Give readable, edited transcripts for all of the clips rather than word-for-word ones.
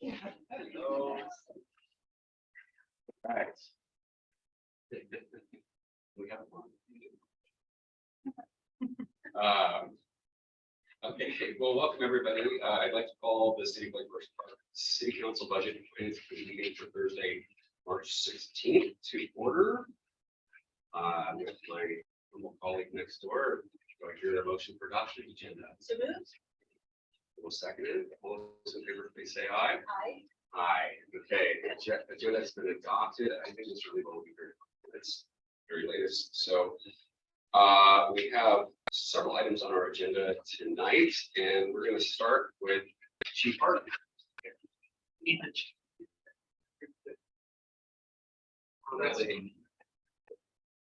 Hello. Right. We have one. Okay, well, welcome everybody. I'd like to call the City of Lake Forest Park City Council Budget and Finance Committee meeting for Thursday, March 16th to order. With my normal colleague next door, do I hear the motion for adoption of the agenda? So moved. We'll second it. All those in favor, please say aye. Aye. Aye. Okay, the agenda has been adopted. I think this really will be it's very latest. So we have several items on our agenda tonight, and we're going to start with Chief Harden.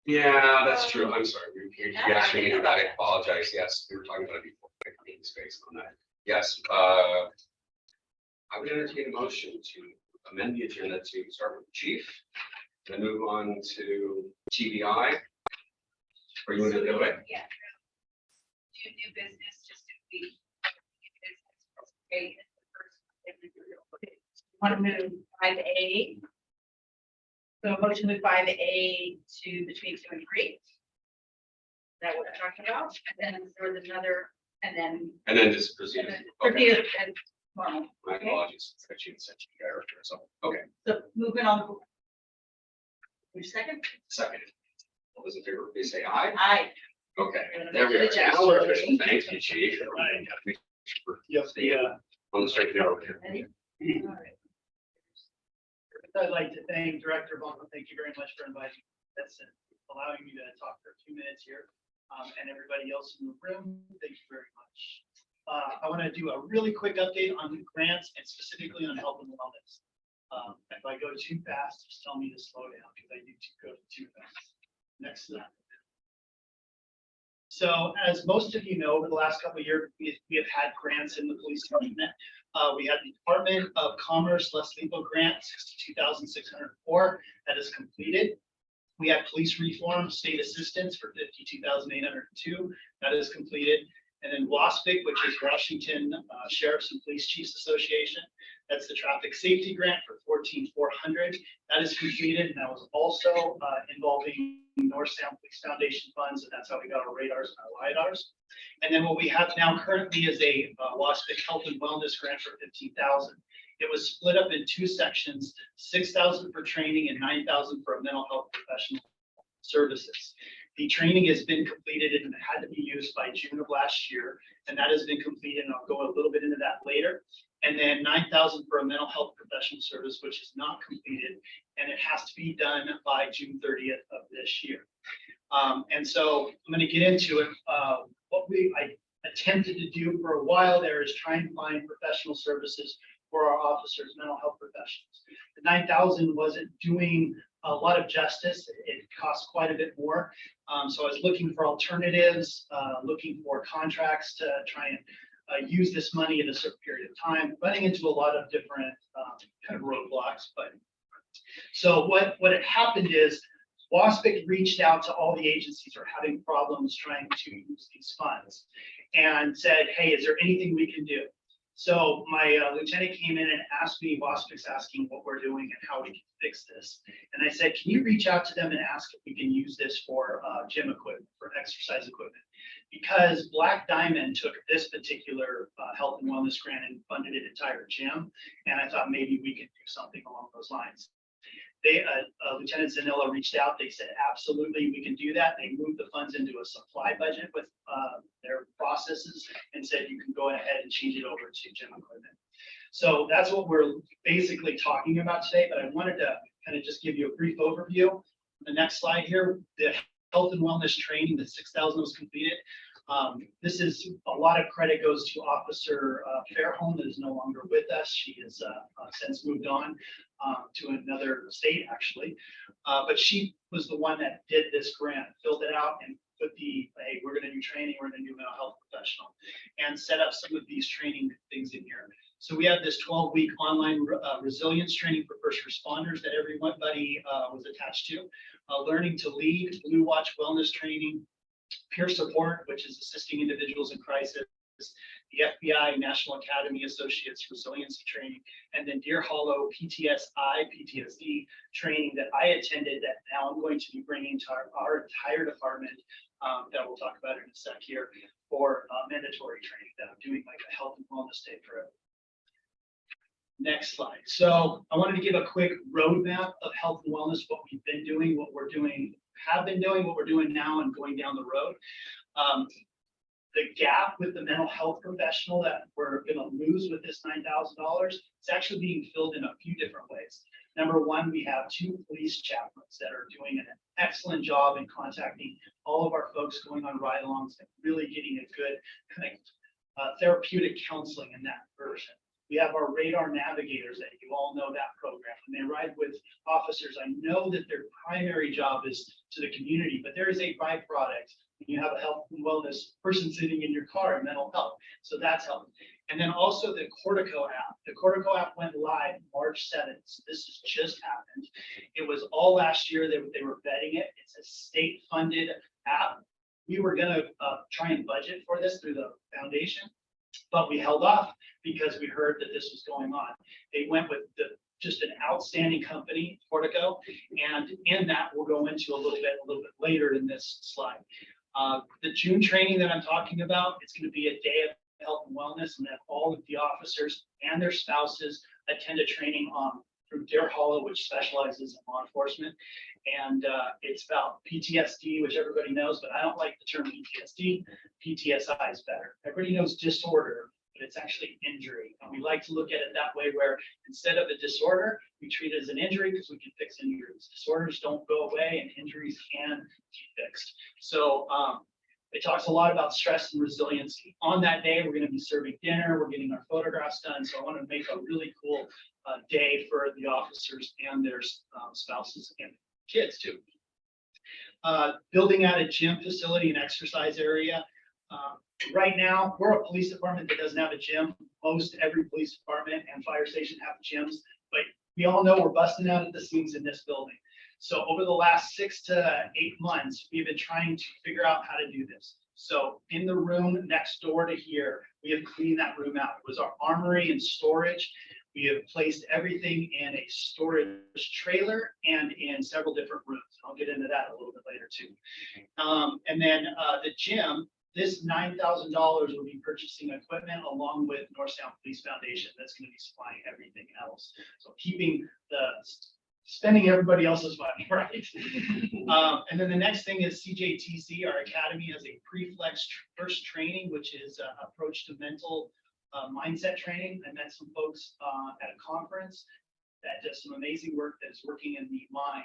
Yeah, that's true. I'm sorry. You asked me about it. I apologize. Yes, we were talking about it before. Space on that. Yes. I would entertain a motion to amend the agenda to start with the chief, then move on to TBI. Or you want to do it? Yeah. Do new business just to be. Okay. Want to move 5A. So motion with 5A to between 2 and 3. Is that what we're talking about? And then there was another, and then just proceed. Okay. And normal. My apologies. So, okay. So movement on. Your second? Second. All those in favor, please say aye. Aye. Okay. There we go. Now we're official. Thank you, Chief. Yes, On the straight and narrow here. Ready? All right. I'd like to thank Director Vaughn. Thank you very much for inviting us and allowing me to talk for a few minutes here. And everybody else in the room, thank you very much. I want to do a really quick update on grants and specifically on health and wellness. If I go too fast, just tell me to slow down because I do go too fast. Next slide. So as most of you know, over the last couple of years, we have had grants in the police department. We had the Department of Commerce Les Lethal grant, $62,604, that is completed. We had police reform state assistance for $52,802, that is completed. And then WASPIC, which is Washington Sheriffs and Police Chiefs Association, that's the traffic safety grant for $14,400, that is completed. And that was also involving North Sound Police Foundation funds, and that's how we got our radars and our LiDARs. And then what we have now currently is a WASPIC Health and Wellness grant for $15,000. It was split up in two sections, $6,000 for training and $9,000 for mental health professional services. The training has been completed and it had to be used by June of last year, and that has been completed, and I'll go a little bit into that later. And then $9,000 for a mental health professional service, which is not completed, and it has to be done by June 30th of this year. And so I'm going to get into it. What I attempted to do for a while there is try and find professional services for our officers, mental health professionals. The $9,000 wasn't doing a lot of justice. It costs quite a bit more. So I was looking for alternatives, looking for contracts to try and use this money in a certain period of time, running into a lot of different kind of roadblocks. But so what had happened is WASPIC reached out to all the agencies who are having problems trying to use these funds and said, hey, is there anything we can do? So my lieutenant came in and asked me, WASPIC's asking what we're doing and how we can fix this. And I said, can you reach out to them and ask if we can use this for gym equipment, for exercise equipment? Because Black Diamond took this particular health and wellness grant and funded an entire gym. And I thought maybe we could do something along those lines. They, Lieutenant Zanilla reached out. They said, absolutely, we can do that. They moved the funds into a supply budget with their processes and said, you can go ahead and change it over to gym equipment. So that's what we're basically talking about today, but I wanted to kind of just give you a brief overview. The next slide here, the health and wellness training, the 6,000 was completed. This is a lot of credit goes to Officer Fairholm, that is no longer with us. She has since moved on to another state, actually. But she was the one that did this grant, filled it out, and put the, hey, we're going to do training, we're going to do mental health professional, and set up some of these training things in here. So we have this 12-week online resilience training for first responders that everybody was attached to. Learning to lead, Blue Watch wellness training, peer support, which is assisting individuals in crisis, the FBI National Academy Associates Resiliency Training, and then Deer Hollow PTSD training that I attended that now I'm going to be bringing to our entire department that we'll talk about in a sec here for mandatory training that I'm doing, like a health and wellness day for it. Next slide. So I wanted to give a quick roadmap of health and wellness, what we've been doing, what we're doing, have been doing, what we're doing now, and going down the road. The gap with the mental health professional that we're going to lose with this $9,000 is actually being filled in a few different ways. Number one, we have 2 police chaplains that are doing an excellent job in contacting all of our folks, going on ride-alongs and really getting a good kind of therapeutic counseling in that version. We have our radar navigators that you all know that program. When they ride with officers, I know that their primary job is to the community, but there is a byproduct when you have a health and wellness person sitting in your car and mental health. So that's helping. And then also the Cortico app. The Cortico app went live March 7th. So this has just happened. It was all last year that they were vetting it. It's a state-funded app. We were going to try and budget for this through the foundation, but we held off because we heard that this was going on. They went with just an outstanding company, Portico, and in that we'll go into a little bit later in this slide. The June training that I'm talking about, it's going to be a day of health and wellness, and then all of the officers and their spouses attend a training through Deer Hollow, which specializes in law enforcement. And it's about PTSD, which everybody knows, but I don't like the term PTSD. PTSI is better. Everybody knows disorder, but it's actually injury. And we like to look at it that way, where instead of a disorder, we treat it as an injury because we can fix injuries. Disorders don't go away and injuries can be fixed. So it talks a lot about stress and resiliency. On that day, we're going to be serving dinner. We're getting our photographs done. So I want to make a really cool day for the officers and their spouses and kids too. Building out a gym facility and exercise area. Right now, we're a police department that doesn't have a gym. Most every police department and fire station have gyms, but we all know we're busting out at the seams in this building. So over the last 6 to 8 months, we've been trying to figure out how to do this. So in the room next door to here, we have cleaned that room out. It was our armory and storage. We have placed everything in a storage trailer and in several different rooms. I'll get into that a little bit later too. And then the gym, this $9,000 will be purchasing equipment along with Northtown Police Foundation. That's going to be supplying everything else. So spending everybody else's money, right? And then the next thing is CJTC, our academy, has a pre-flex first training, which is approach to mental mindset training. I met some folks at a conference that does some amazing work that is working in the mind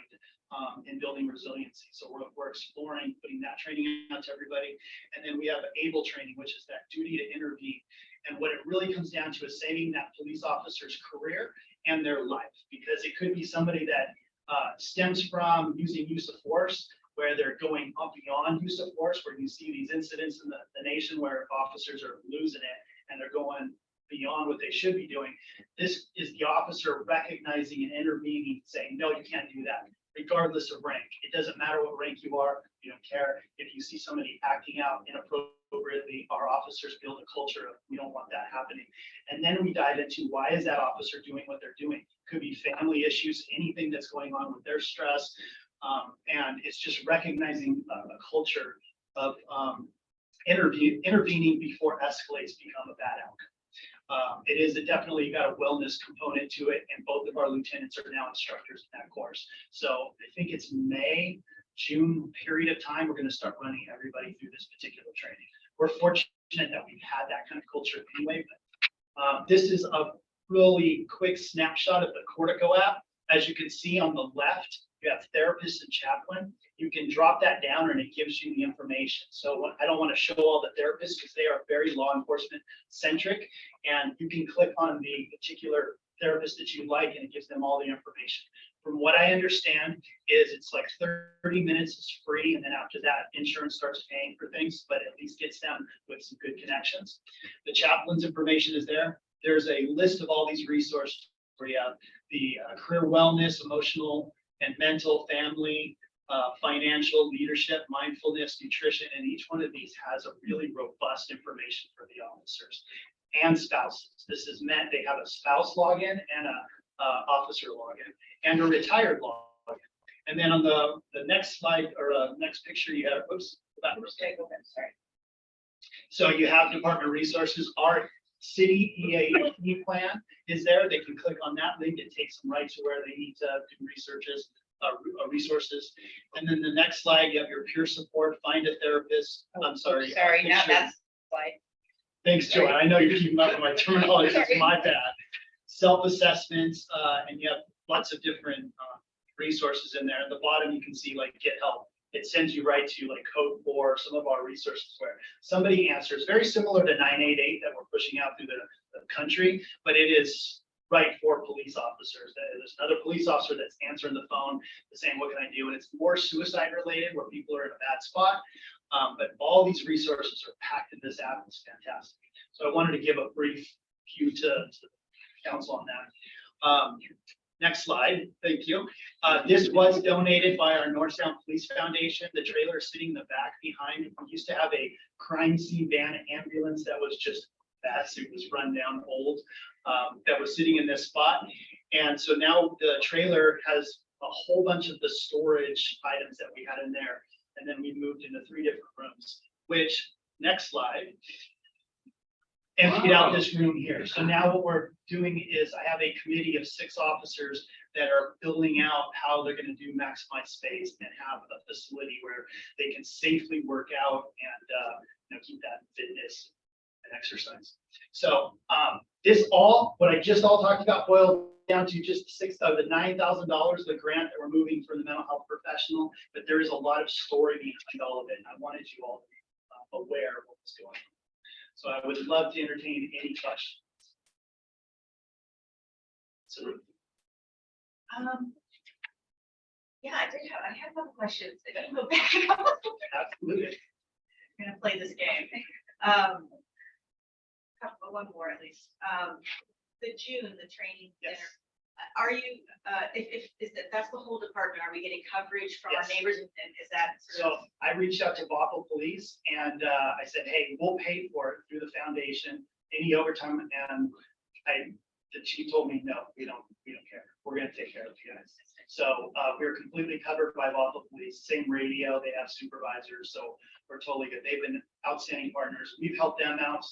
in building resiliency. So we're exploring putting that training out to everybody. And then we have ABLE training, which is that duty to intervene. And what it really comes down to is saving that police officer's career and their life, because it could be somebody that stems from using use of force, where they're going up beyond use of force, where you see these incidents in the nation where officers are losing it and they're going beyond what they should be doing. This is the officer recognizing and intervening, saying, no, you can't do that, regardless of rank. It doesn't matter what rank you are. You don't care. If you see somebody acting out inappropriately, our officers build a culture of, we don't want that happening. And then we dive into, why is that officer doing what they're doing? Could be family issues, anything that's going on with their stress. And it's just recognizing a culture of intervening before escalates become a bad outcome. It is definitely got a wellness component to it, and both of our lieutenants are now instructors in that course. So I think it's May, June period of time, we're going to start running everybody through this particular training. We're fortunate that we've had that kind of culture anyway, but this is a really quick snapshot of the Cortico app. As you can see on the left, you have therapist and chaplain. You can drop that down and it gives you the information. So I don't want to show all the therapists because they are very law enforcement centric, and you can click on the particular therapist that you like and it gives them all the information. From what I understand is it's like 30 minutes is free, and then after that insurance starts paying for things, but at least gets them with some good connections. The chaplain's information is there. There's a list of all these resources where you have the career wellness, emotional and mental, family, financial, leadership, mindfulness, nutrition, and each one of these has a really robust information for the officers and spouses. This is meant they have a spouse login and a officer login and a retired login. And then on the next slide or next picture, you have, oops, Okay, go ahead, sorry. so you have department resources. Our city EAP plan is there. They can click on that link. It takes them right to where they need to do resources. And then the next slide, you have your peer support, find a therapist. I'm sorry. Sorry, now picture. that's slide. Thanks, Joanne. I know you're keeping up with my terminology. It's Sorry. my bad. Self-assessments, and you have lots of different resources in there. At the bottom, you can see like get help. It sends you right to like code for some of our resources where somebody answers, very similar to 988 that we're pushing out through the country, but it is right for police officers. There's another police officer that's answering the phone saying, what can I do? And it's more suicide related where people are in a bad spot. But all these resources are packed in this app. It's fantastic. So I wanted to give a brief view to the council on that. Next slide, thank you. This was donated by our Northtown Police Foundation. The trailer is sitting in the back behind. We used to have a crime scene van ambulance that was just fast. It was run down old, that was sitting in this spot. And so now the trailer has a whole bunch of the storage items that we had in there. And then we moved into 3 different rooms, which next slide. Emptied out this room here. So now what we're doing is I have a committee of 6 officers that are building out how they're going to do maximize space and have a facility where they can safely work out and keep that fitness and exercise. So what I just talked about boiled down to just the $9,000, the grant that we're moving for the mental health professional, but there is a lot of story behind all of it. And I wanted you all to be aware of what's going on. So I would love to entertain any questions. So, Yeah, I have one question. I gotta go back. absolutely. I'm gonna play this game. One more at least. The June, the training Yes. dinner. Are you, that's the whole department, are we getting coverage from our Yes. neighbors, and is that sort of? So I reached out to Bothell Police and I said, hey, we'll pay for it through the foundation, any overtime. And the chief told me, no, we don't care. We're gonna take care of you guys. So we're completely covered by Bothell Police, same radio, they have supervisors. So we're totally good. They've been outstanding partners. We've helped them out.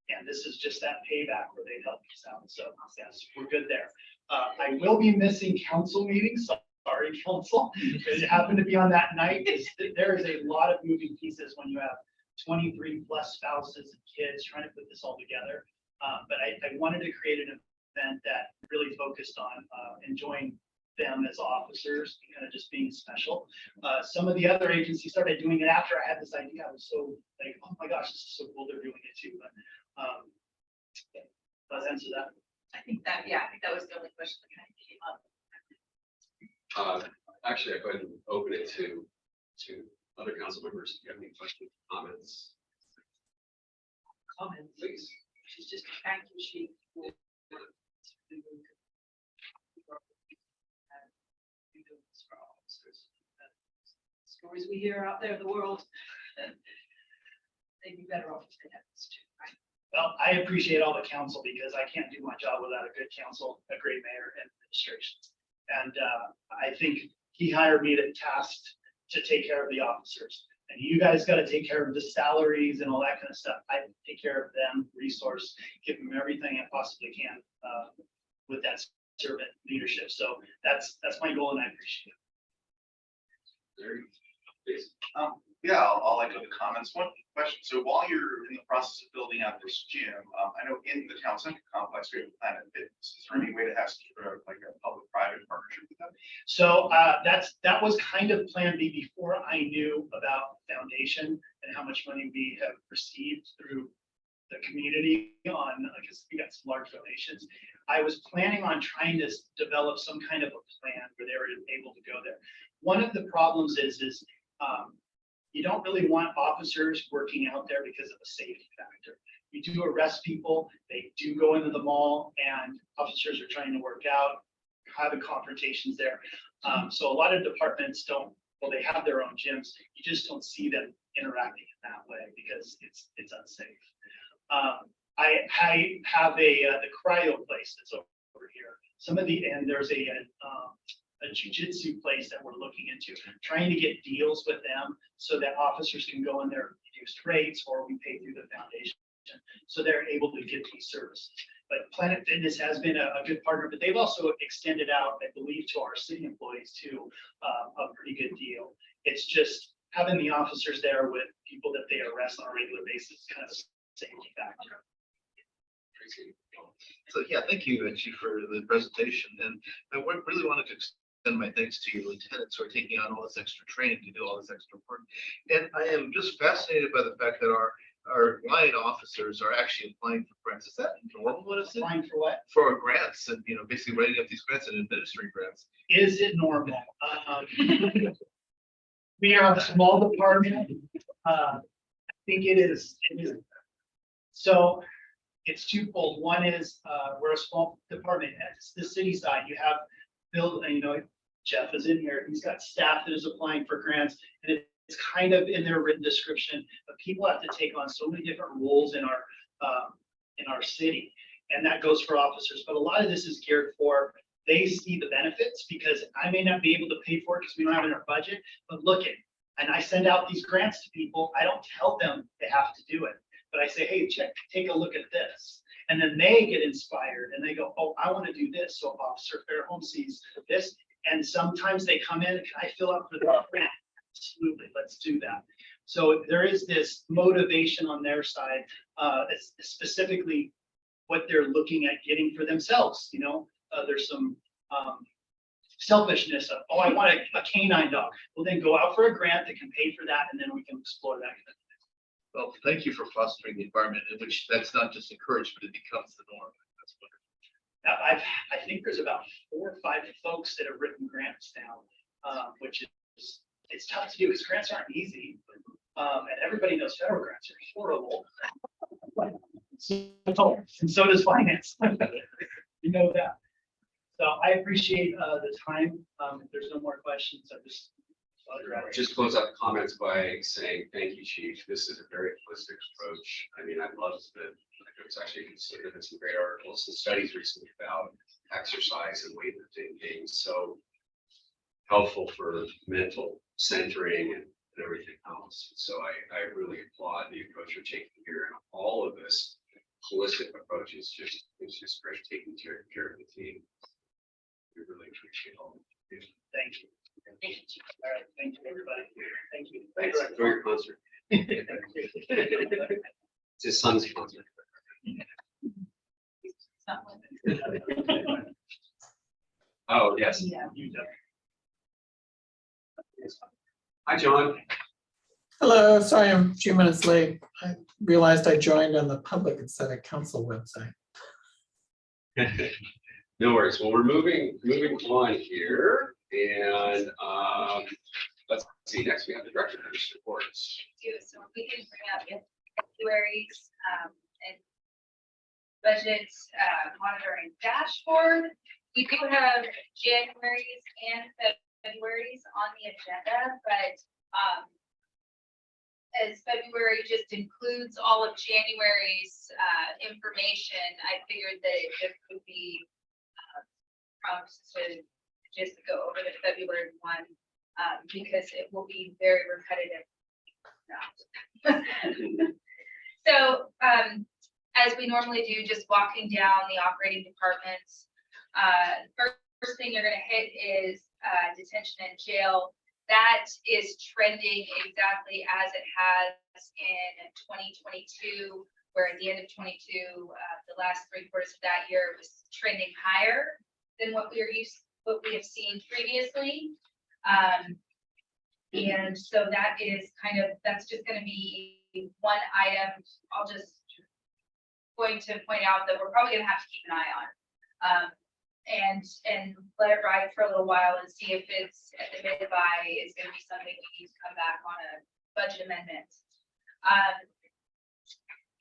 And this is just that payback where they've helped us out. So yes, we're good there. I will be missing council meetings. Sorry, council. It happened to be on that night. There is a lot of moving pieces when you have 23 plus spouses and kids trying to put this all together. But I wanted to create an event that really focused on enjoying them as officers, kind of just being special. Some of the other agencies started doing it after I had this idea. I was so like, oh my gosh, this is so cool. They're doing it too. But does that answer that? I think that was the only question that kind of came up. Actually, I go ahead and open it to other council members. If you have any questions, comments, please. She's just a thank you sheet. Stories we hear out there in the world, they'd be better off if they had this too, right? Well, I appreciate all the council because I can't do my job without a good council, a great mayor and administration. And I think he hired me to take care of the officers. And you guys got to take care of the salaries and all that kind of stuff. I take care of them, resource, give them everything I possibly can with that servant leadership. So that's my goal, and I appreciate it. Very, please. Yeah, I'll echo the comments. One question. So while you're in the process of building out this gym, I know in the town center complex, we have Planet Fitness. Is there any way to have like a public-private partnership with them? So that was kind of plan B before I knew about the foundation and how much money we have received through the community because we got some large donations. I was planning on trying to develop some kind of a plan where they were able to go there. One of the problems is you don't really want officers working out there because of a safety factor. You do arrest people, they do go into the mall, and officers are trying to work out, having confrontations there. So a lot of departments don't well, they have their own gyms. You just don't see them interacting in that way because it's unsafe. I have the cryo place that's over here. And there's a jiu-jitsu place that we're looking into, trying to get deals with them so that officers can go in there reduced rates, or we pay through the foundation. So they're able to get these services. But Planet Fitness has been a good partner, but they've also extended out, I believe, to our city employees too, a pretty good deal. It's just having the officers there with people that they arrest on a regular basis, kind of safety factor. So, yeah, thank you, Chief, for the presentation. And I really wanted to extend my thanks to your lieutenants who are taking on all this extra training to do all this extra work. And I am just fascinated by the fact that our line officers are actually applying for grants. Is that normal? What is it? Applying for what? For grants and, basically writing up these grants and administering grants. Is it normal? We are a small department. I think it is. So it's twofold. One is we're a small department. It's the city side. You have Bill, Jeff is in here. He's got staff that is applying for grants, and it's kind of in their written description. But people have to take on so many different roles in our city, and that goes for officers. But a lot of this is geared for. They see the benefits because I may not be able to pay for it because we don't have it in our budget. But look at, and I send out these grants to people. I don't tell them they have to do it. But I say, hey, take a look at this. And then they get inspired and they go, oh, I want to do this. So if Officer Fairholm sees this, and sometimes they come in, can I fill out for the grant? Absolutely, let's do that. So there is this motivation on their side, specifically what they're looking at getting for themselves. There's some selfishness of, oh, I want a canine dog. Well, then go out for a grant that can pay for that, and then we can explore that. Well, thank you for fostering the environment in which that's not just encouraged, but it becomes the norm. That's wonderful. I think there's about 4 or 5 folks that have written grants now, which is, it's tough to do because grants aren't easy. And everybody knows federal grants are horrible. And so does finance. You know that. So I appreciate the time. If there's no more questions, I'll just close out the comments by saying, thank you, Chief. This is a very holistic approach. I mean, I love that it's actually considered in some great articles and studies recently about exercise and weightlifting being so helpful for mental centering and everything else. So I really applaud the approach you're taking here, and all of this holistic approach is just great, taking care of the team. We really appreciate all of it. Thank you. Thank you. All right. Thank you, everybody. Thank you. Thanks. Enjoy your concert. It's his son's concert. Oh, yes. Yeah. Hi, John. Hello, sorry I'm a few minutes late. I realized I joined on the public instead of council website. No worries. Well, we're moving on here, and let's see. Next, we have the director of reports. So we can bring up February's and budget monitoring dashboard. We do have January's and February's on the agenda, but as February just includes all of January's information, I figured that it would be prompt to just go over the February one because it will be very repetitive. So as we normally do, just walking down the operating departments. First thing you're going to hit is detention and jail. That is trending exactly as it has in 2022, where at the end of 22, the last 3 quarters of that year was trending higher than what we have seen previously. And so that's just going to be one item. I'll just going to point out that we're probably going to have to keep an eye on. And let it ride for a little while and see if it's at the mid-buy is going to be something we need to come back on a budget amendment.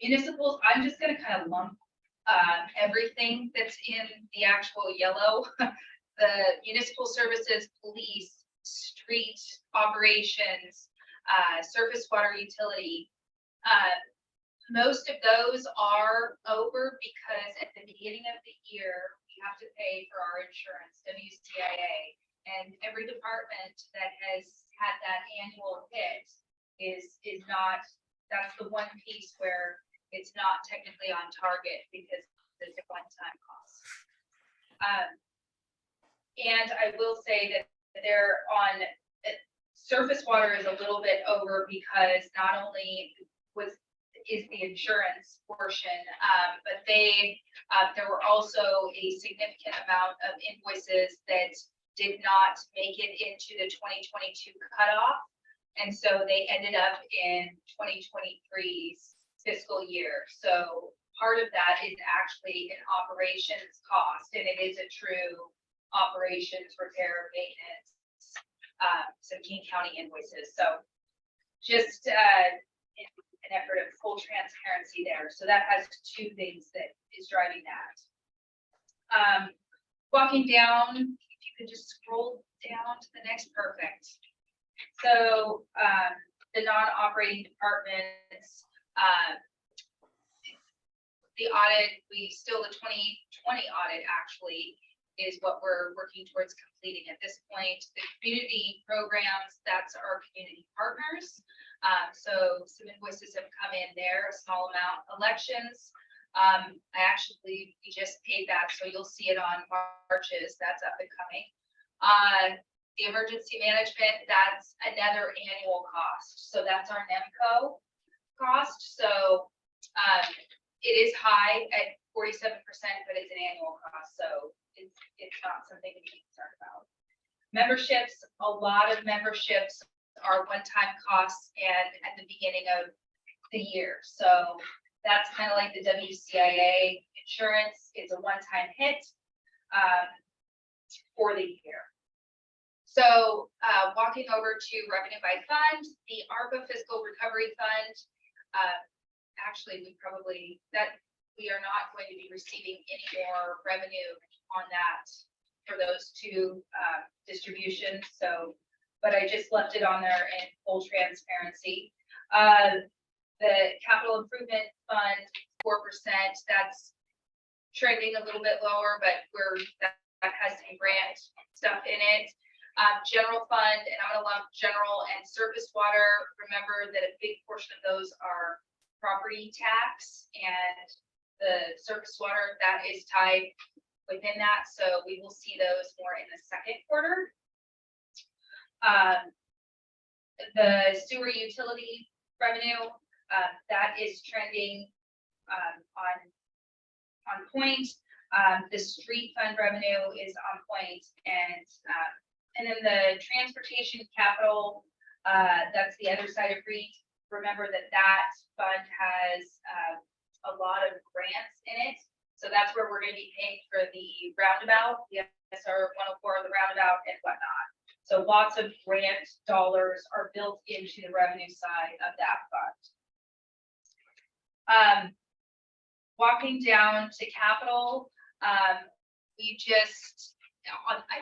Municipals, I'm just going to kind of lump everything that's in the actual yellow. The municipal services, police, street operations, surface water utility. Most of those are over because at the beginning of the year, we have to pay for our insurance, WCIA. And every department that has had that annual hit is not, that's the one piece where it's not technically on target because it's a one-time cost. And I will say that they're on, surface water is a little bit over because not only is the insurance portion, but there were also a significant amount of invoices that did not make it into the 2022 cutoff. And so they ended up in 2023's fiscal year. So part of that is actually an operations cost, and it is a true operations repair maintenance, some King County invoices. So just an effort of full transparency there. So that has two things that is driving that. Walking down, if you could just scroll down to the next, perfect. So the non-operating departments, the audit, the 2020 audit actually is what we're working towards completing at this point. The community programs, that's our community partners. So some invoices have come in there, a small amount. Elections, we just paid that, so you'll see it on Marches, that's up and coming. The emergency management, that's another annual cost. So that's our NEMCO cost. So it is high at 47%, but it's an annual cost. So it's not something to be concerned about. Memberships, a lot of memberships are one-time costs and at the beginning of the year. So that's kind of like the WCIA insurance. It's a one-time hit for the year. So walking over to revenue by fund, the ARPA Fiscal Recovery Fund, actually we are not going to be receiving any more revenue on that for those two distributions. So, but I just left it on there in full transparency. The Capital Improvement Fund, 4%, that's trending a little bit lower, but that has some grant stuff in it. General fund, and I'm gonna lump general and surface water. Remember that a big portion of those are property tax, and the surface water that is tied within that. So we will see those more in the second quarter. The sewer utility revenue, that is trending on point. The street fund revenue is on point, and then the transportation capital, that's the other side of REIT. Remember that fund has a lot of grants in it. So that's where we're going to be paying for the roundabout, the SR 104, the roundabout and whatnot. So lots of grant dollars are built into the revenue side of that fund. Walking down to capital, I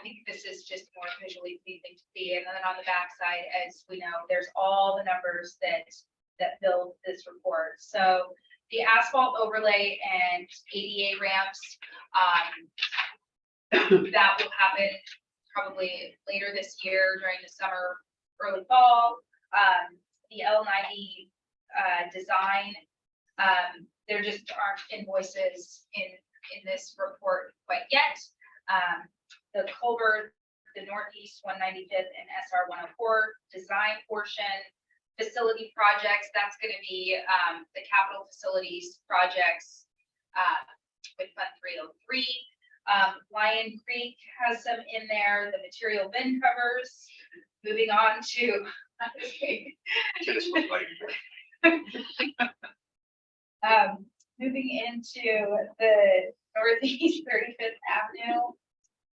think this is just more visually pleasing to see. And then on the back side, as we know, there's all the numbers that build this report. So the asphalt overlay and ADA ramps, that will happen probably later this year during the summer, early fall. The L90 design, there just aren't invoices in this report quite yet. The Colbert, the Northeast 195th and SR 104 design portion, facility projects, that's going to be the capital facilities projects with Fund 303. Lion Creek has some in there, the material bin covers. Moving on to moving into the Northeast 35th Avenue,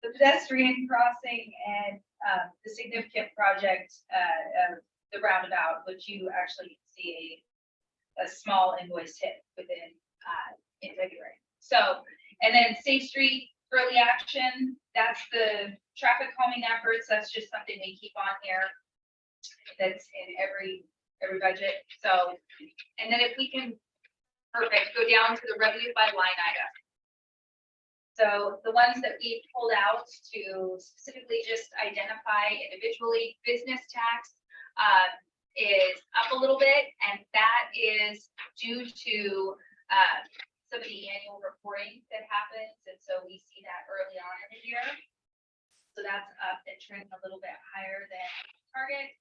the pedestrian crossing, and the significant project of the roundabout, which you actually see a small invoice hit within in February. So, and then Safe Street early action, that's the traffic calming efforts, that's just something we keep on here. That's in every budget, so, and then if we can, perfect, go down to the revenue by line item. So the ones that we pulled out to specifically just identify individually, business tax is up a little bit, and that is due to some of the annual reporting that happens, and so we see that early on in the year. So that's up and trending a little bit higher than target.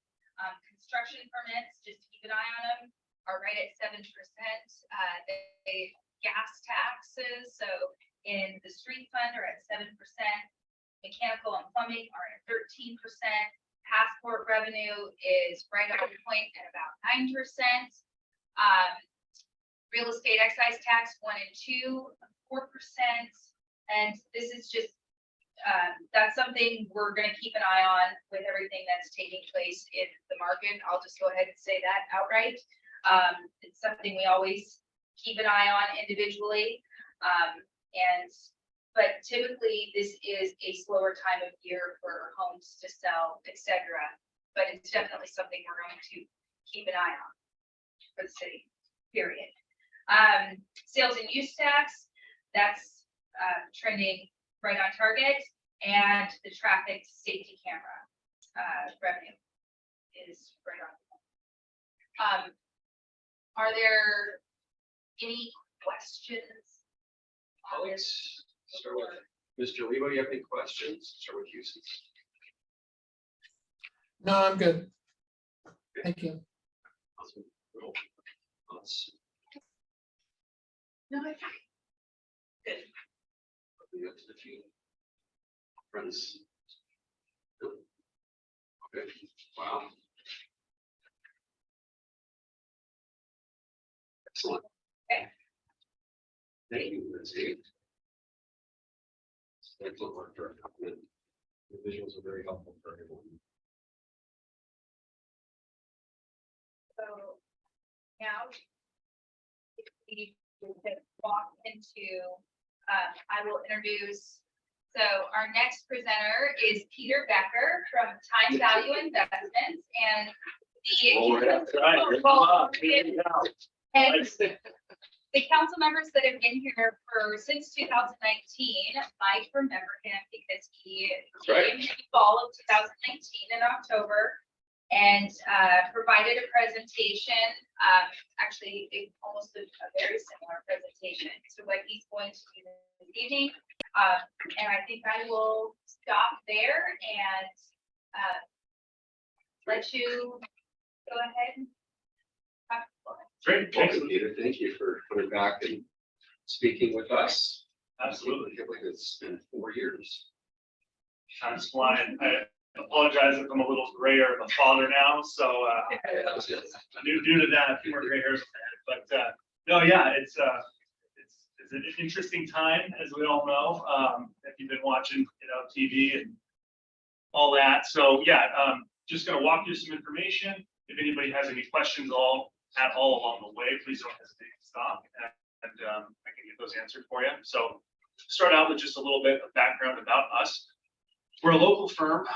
Construction permits, just keep an eye on them, are right at 7%. They gas taxes, so in the street fund are at 7%. Mechanical and plumbing are at 13%. Passport revenue is right on point at about 9%. Real estate excise tax 1 and 2, 4%. And this is just that's something we're going to keep an eye on with everything that's taking place in the market. I'll just go ahead and say that outright. It's something we always keep an eye on individually. But typically this is a slower time of year for homes to sell, etc. But it's definitely something we're going to keep an eye on for the city, period. Sales and use tax, that's trending right on target, and the traffic safety camera revenue is right on. Are there any questions? on this? Start with Mr. Lebo, you have any questions? Start with you. No, I'm good. Thank you. Awesome. Cool. Let's No, it's go to the few friends. Okay. Wow. Excellent. Okay. Thank you, Lindsay. Thanks a lot for coming. The visuals are very helpful for everyone. So now we can walk into, I will introduce, so our next presenter is Peter Becker from Time Value Investments, and the council members that have been here since 2019 might remember him because he came in the fall of 2019 in October and provided a presentation, actually almost a very similar presentation to what he's going to do this evening. And I think I will stop there and let you go ahead and talk. Great. Welcome, Peter. Thank you for coming back and speaking with us. Absolutely. I feel like it's been 4 years. Time's flying. I apologize if I'm a little grayer of a father now, so due to that, a few more gray hairs. But no, yeah, it's an interesting time, as we all know. If you've been watching, TV and all that. So yeah, just gonna walk through some information. If anybody has any questions at all along the way, please don't hesitate to stop, and I can get those answered for you. So start out with just a little bit of background about us. We're a local firm.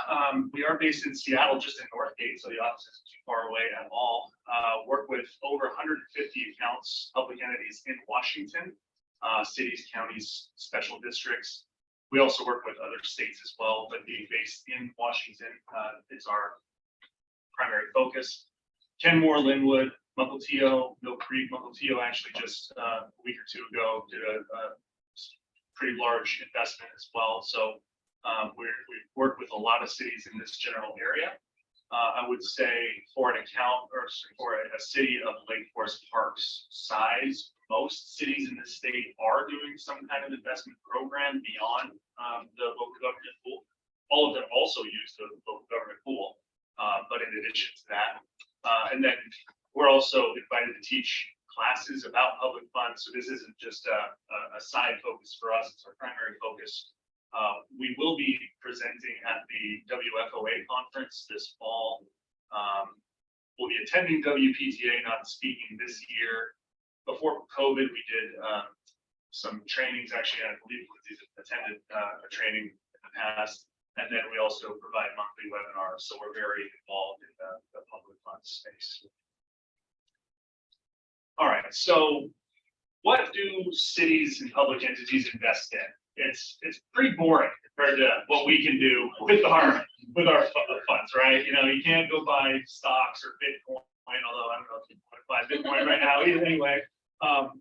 We are based in Seattle, just in Northgate, so the office isn't too far away at all. Work with over 150 accounts, public entities in Washington, cities, counties, special districts. We also work with other states as well, but being based in Washington is our primary focus. Kenmore, Linwood, Mukilteo, Mill Creek. Mukilteo actually just a week or two ago did a pretty large investment as well. So we work with a lot of cities in this general area. I would say for an account or for a city of Lake Forest Park's size, most cities in the state are doing some kind of investment program beyond the local government pool. All of them also use the local government pool, but in addition to that, and then we're also invited to teach classes about public funds. So this isn't just a side focus for us; it's our primary focus. We will be presenting at the WFOA conference this fall. We'll be attending WPTA, not speaking this year. Before COVID, we did some trainings. Actually, I believe Lindsay's attended a training in the past. And then we also provide monthly webinars, so we're very involved in the public fund space. All right, so what do cities and public entities invest in? It's pretty boring compared to what we can do with our funds, right? You know, you can't go buy stocks or Bitcoin, although I don't know if you want to buy Bitcoin right now either. Anyway,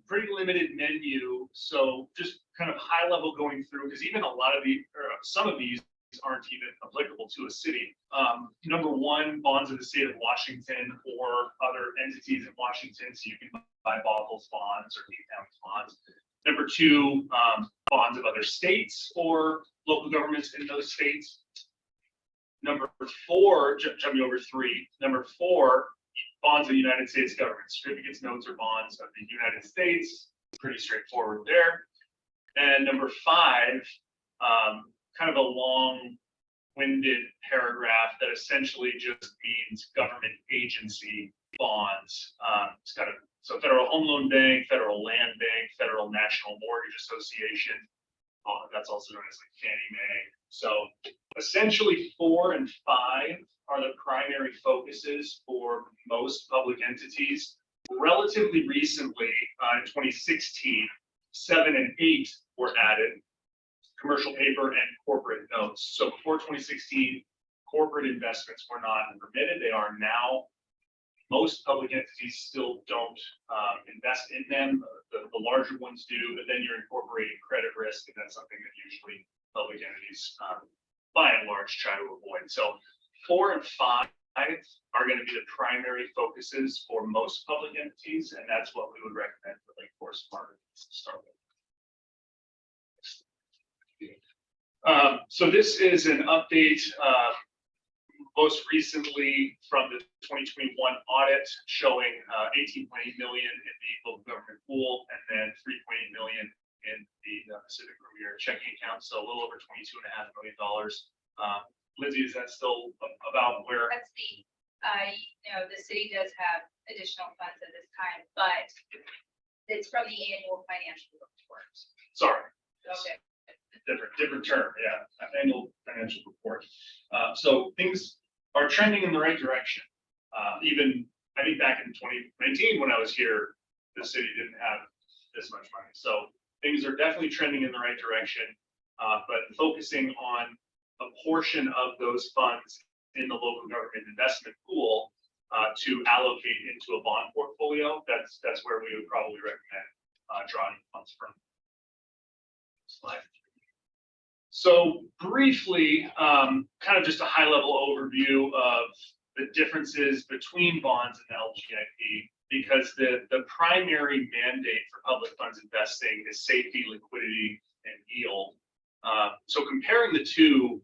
pretty limited menu. So just kind of high level going through, because even a lot of these, or some of these aren't even applicable to a city. Number one, bonds of the state of Washington or other entities in Washington, so you can buy Baucus bonds or Lee County bonds. Number two, bonds of other states or local governments in those states. Number four, jumping over three. Number four, bonds of the United States government, certificates, notes, or bonds of the United States. Pretty straightforward there. And number five, kind of a long-winded paragraph that essentially just means government agency bonds. It's got so Federal Home Loan Bank, Federal Land Bank, Federal National Mortgage Association. That's also known as like Fannie Mae. So essentially 4 and 5 are the primary focuses for most public entities. Relatively recently, in 2016, 7 and 8 were added. Commercial paper and corporate notes. So before 2016, corporate investments were not permitted. They are now. Most public entities still don't invest in them. The larger ones do, but then you're incorporating credit risk, and that's something that usually public entities, by and large, try to avoid. So 4 and 5 are going to be the primary focuses for most public entities, and that's what we would recommend for Lake Forest Park to start with. So this is an update most recently from the 2021 audit showing 18.8 million in the local government pool and then 3.8 million in the Pacific Premier checking account. So a little over $22.5 million. Lindsay, is that still about where? That's the, you know, the city does have additional funds at this time, but it's from the annual financial report. Sorry. Okay. Different term, yeah, annual financial report. So things are trending in the right direction. Even I think back in 2019 when I was here, the city didn't have this much money. So things are definitely trending in the right direction. But focusing on a portion of those funds in the local government investment pool to allocate into a bond portfolio, that's where we would probably recommend drawing funds from. Slide. So briefly, kind of just a high level overview of the differences between bonds and the LGIP, because the primary mandate for public funds investing is safety, liquidity, and yield. So comparing the two,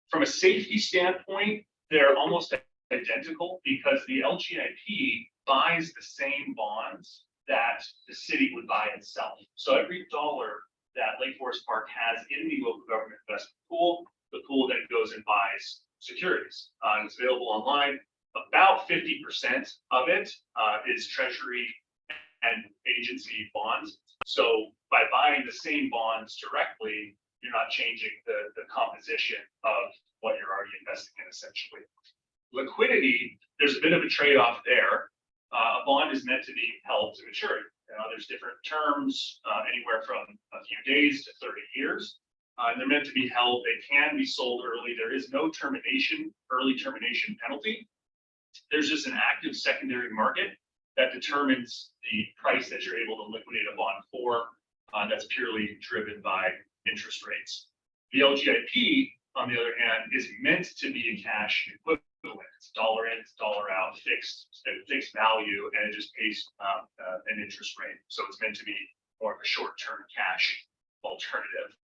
from a safety standpoint, they're almost identical because the LGIP buys the same bonds that the city would buy itself. So every dollar that Lake Forest Park has in the local government investment pool, the pool then goes and buys securities. It's available online. About 50% of it is treasury and agency bonds. So by buying the same bonds directly, you're not changing the composition of what you're already investing in, essentially. Liquidity, there's a bit of a trade-off there. A bond is meant to be held to maturity. There's different terms, anywhere from a few days to 30 years. And they're meant to be held. They can be sold early. There is no early termination penalty. There's just an active secondary market that determines the price that you're able to liquidate a bond for. That's purely driven by interest rates. The LGIP, on the other hand, is meant to be a cash equivalent. It's dollar in, it's dollar out, fixed value, and it just pays an interest rate. So it's meant to be more of a short-term cash alternative.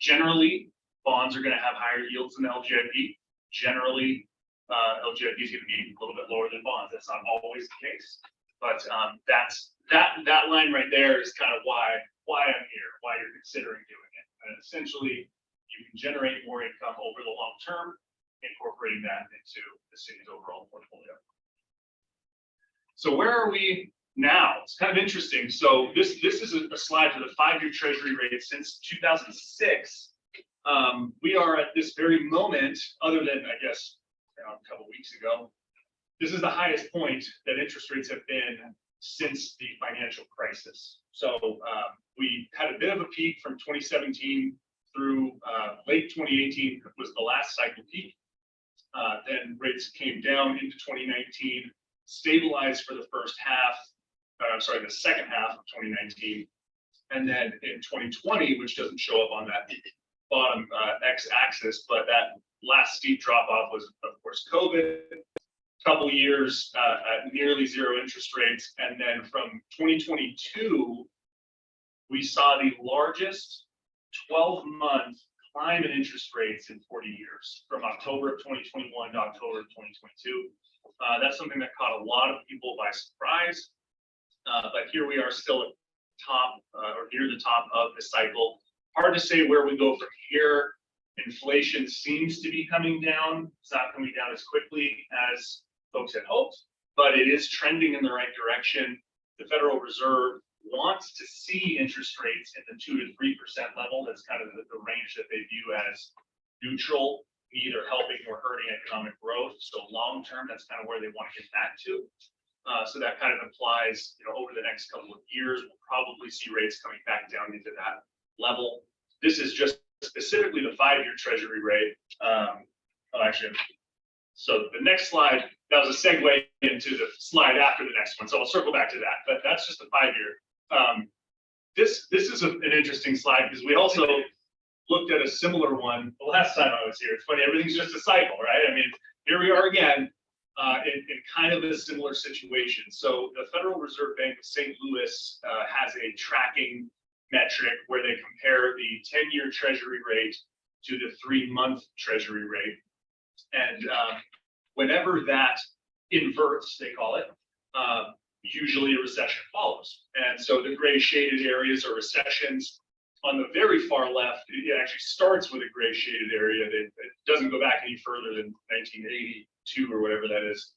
Generally, bonds are going to have higher yields than LGIP. Generally, LGIP is going to be a little bit lower than bonds. That's not always the case, but that line right there is kind of why I'm here, why you're considering doing it. And essentially, you can generate more income over the long term, incorporating that into the city's overall portfolio. So where are we now? It's kind of interesting. So this is a slide for the 5-year treasury rate since 2006. We are at this very moment, other than, I guess, a couple weeks ago, this is the highest point that interest rates have been since the financial crisis. So we had a bit of a peak from 2017 through late 2018 was the last cycle peak. Then rates came down into 2019, stabilized for the first half, the second half of 2019. And then in 2020, which doesn't show up on that bottom x-axis, but that last steep drop off was, of course, COVID. Couple years at nearly zero interest rates. And then from 2022, we saw the largest 12-month climb in interest rates in 40 years, from October of 2021 to October of 2022. That's something that caught a lot of people by surprise. But here we are still at top or near the top of the cycle. Hard to say where we go from here. Inflation seems to be coming down. It's not coming down as quickly as folks had hoped, but it is trending in the right direction. The Federal Reserve wants to see interest rates in the 2 to 3% level. That's kind of the range that they view as neutral, neither helping nor hurting economic growth. So long term, that's kind of where they want to get back to. So that kind of implies, over the next couple of years, we'll probably see rates coming back down into that level. This is just specifically the 5-year Treasury rate. So the next slide, that was a segue into the slide after the next one. So I'll circle back to that, but that's just the 5-year. This is an interesting slide because we also looked at a similar one the last time I was here. It's funny, everything's just a cycle, right? I mean, here we are again in kind of a similar situation. So the Federal Reserve Bank of St. Louis has a tracking metric where they compare the 10-year Treasury rate to the 3-month Treasury rate. And whenever that inverts, they call it, usually a recession follows. And so the gray shaded areas are recessions. On the very far left, it actually starts with a gray shaded area. It doesn't go back any further than 1982 or whatever that is.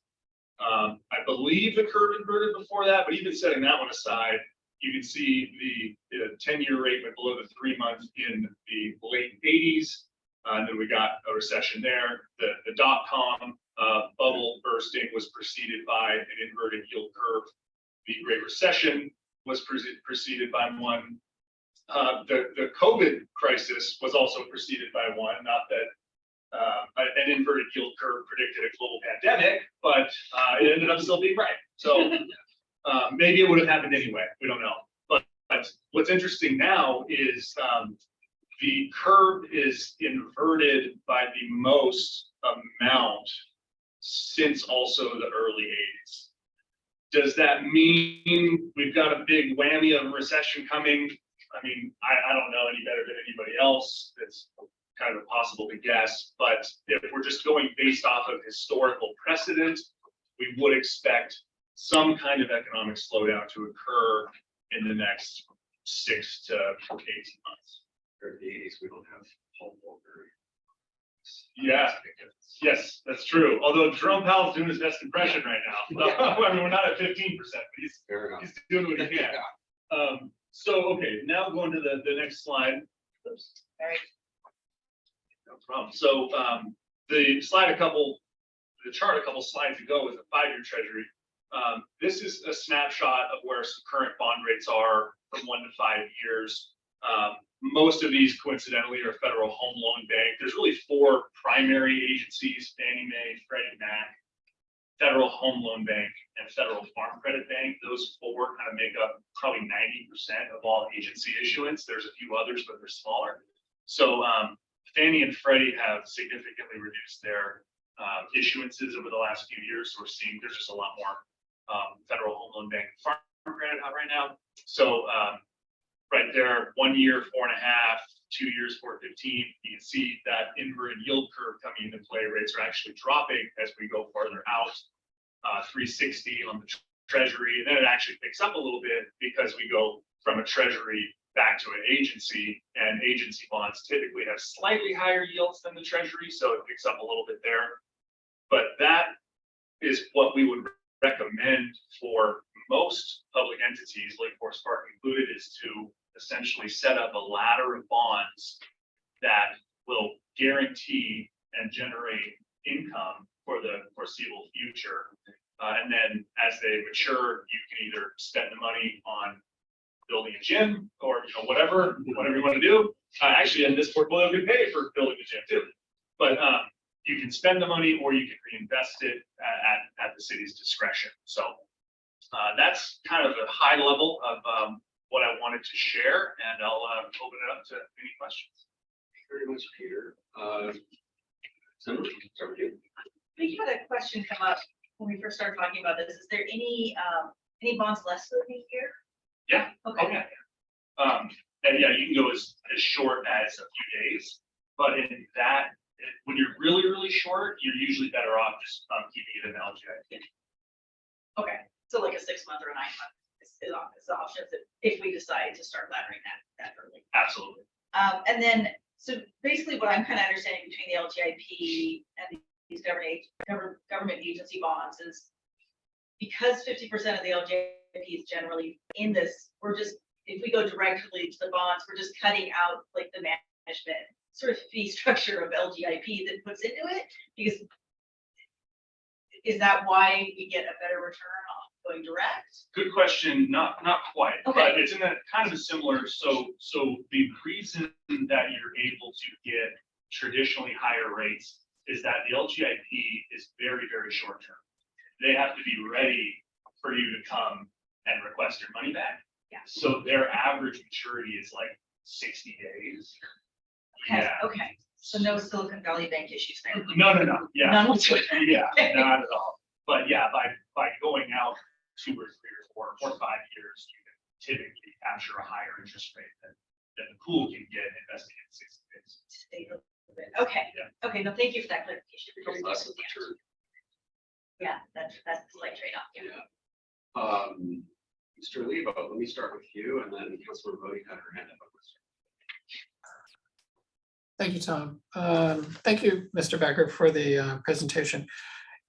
I believe the curve inverted before that, but even setting that one aside, you can see the 10-year rate went below the 3-month in the late 80s. And then we got a recession there. The dot-com bubble bursting was preceded by an inverted yield curve. The Great Recession was preceded by one. The COVID crisis was also preceded by one. Not that an inverted yield curve predicted a global pandemic, but it ended up still being right. So maybe it would have happened anyway. We don't know. But what's interesting now is the curve is inverted by the most amount since also the early 80s. Does that mean we've got a big whammy of recession coming? I mean, I don't know any better than anybody else. It's kind of impossible to guess. But if we're just going based off of historical precedent, we would expect some kind of economic slowdown to occur in the next 6 to 18 months. In the 80s, we don't have home over. Yeah. Yes, that's true. Although Jerome Powell's doing his best impression right now. I mean, we're not at 15%, but he's doing what he can. So, okay, now going to the next slide. Oops. All right. No problem. So the chart a couple slides ago was a 5-year Treasury. This is a snapshot of where some current bond rates are from 1 to 5 years. Most of these, coincidentally, are Federal Home Loan Bank. There's really 4 primary agencies: Fannie Mae, Freddie Mac, Federal Home Loan Bank, and Federal Farm Credit Bank. Those 4 kind of make up probably 90% of all agency issuance. There's a few others, but they're smaller. So Fannie and Freddie have significantly reduced their issuances over the last few years. So we're seeing there's just a lot more Federal Home Loan Bank and Farm Credit out right now. So right there, 1 year, 4.5, 2 years, 4.15. You can see that inverted yield curve coming into play. Rates are actually dropping as we go farther out. 360 on the Treasury, and then it actually picks up a little bit because we go from a Treasury back to an agency, and agency bonds typically have slightly higher yields than the Treasury, so it picks up a little bit there. But that is what we would recommend for most public entities, Lake Forest Park included, is to essentially set up a ladder of bonds that will guarantee and generate income for the foreseeable future. And then as they mature, you can either spend the money on building a gym or whatever you want to do. Actually, in this portfolio, we pay for building the gym too. But you can spend the money or you can reinvest it at the city's discretion. So that's kind of a high level of what I wanted to share, and I'll open it up to any questions. Thank you very much, Peter. Senator, start with you. We had a question come up when we first started talking about this. Is there any bonds less than a year? Yeah. Okay. And yeah, you can go as short as a few days, but in that, when you're really short, you're usually better off just keeping it in the LGI. Okay, so like a 6 month or a 9 month is options if we decide to start laddering that early. Absolutely. And then, so basically what I'm kind of understanding between the LGIP and these government agency bonds is because 50% of the LGIP is generally in this, if we go directly to the bonds, we're just cutting out like the management sort of fee structure of LGIP that puts into it, because is that why we get a better return on going direct? Good question. Not quite, Okay. but it's in that kind of a similar. So the reason that you're able to get traditionally higher rates is that the LGIP is very short term. They have to be ready for you to come and request your money back. Yeah. So their average maturity is like 60 days. Okay, Yeah. okay. So no Silicon Valley Bank issues there. No. Yeah. None whatsoever. Yeah, not at all. But yeah, by going out 2 or 3 or 4 or 5 years, you can typically capture a higher interest rate than the pool can get investing in 60 days. Stay a little bit. Okay, Yeah. okay, no, thank you for that clarification. Becomes less of a mature. Yeah, that's the slight trade-off. Yeah. Mr. Lebo, let me start with you, and then Councilor Bodie had her hand up. Thank you, Tom. Thank you, Mr. Becker, for the presentation.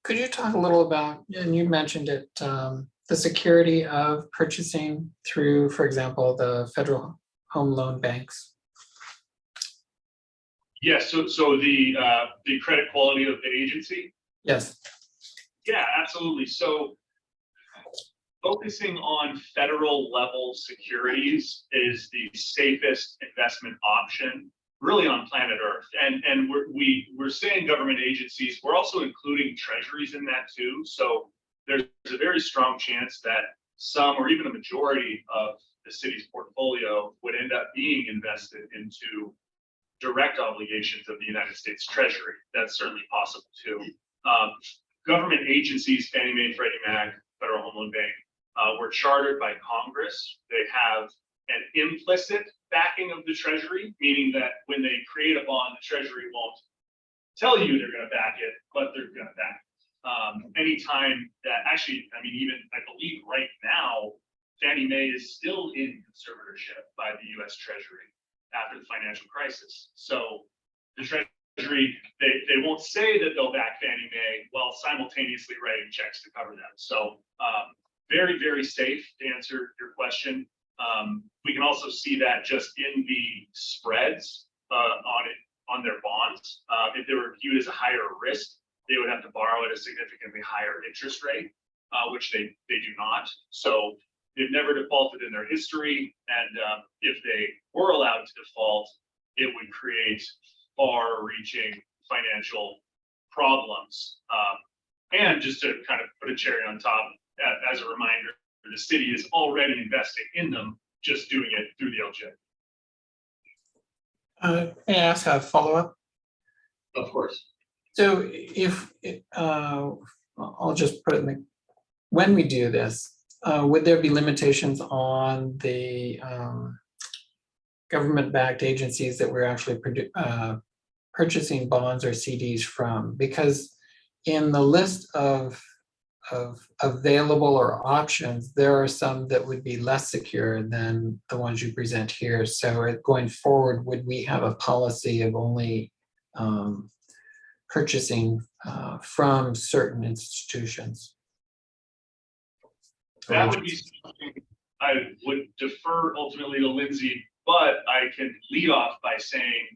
Could you talk a little about, and you mentioned it, the security of purchasing through, for example, the federal home loan banks? Yes, so the credit quality of the agency. Yes. Yeah, absolutely. So focusing on federal level securities is the safest investment option really on planet Earth. And we're saying government agencies, we're also including treasuries in that too. So there's a very strong chance that some or even a majority of the city's portfolio would end up being invested into direct obligations of the United States Treasury. That's certainly possible too. Government agencies, Fannie Mae, Freddie Mac, Federal Home Loan Bank, were chartered by Congress. They have an implicit backing of the Treasury, meaning that when they create a bond, the Treasury won't tell you they're going to back it, but they're going to back it. Anytime that actually, I mean, even I believe right now, Fannie Mae is still in conservatorship by the U.S. Treasury after the financial crisis. So the Treasury, they won't say that they'll back Fannie Mae while simultaneously writing checks to cover them. So very safe to answer your question. We can also see that just in the spreads on their bonds. If they were viewed as a higher risk, they would have to borrow at a significantly higher interest rate, which they do not. So they've never defaulted in their history, and if they were allowed to default, it would create far-reaching financial problems. And just to kind of put a cherry on top, as a reminder, the city is already investing in them, just doing it through the LJ. May I ask a follow-up? Of course. So if, I'll just put it in the, when we do this, would there be limitations on the government-backed agencies that we're actually purchasing bonds or CDs from? Because in the list of available or options, there are some that would be less secure than the ones you present here. So going forward, would we have a policy of only purchasing from certain institutions? That would be something I would defer ultimately to Lindsay, but I can lead off by saying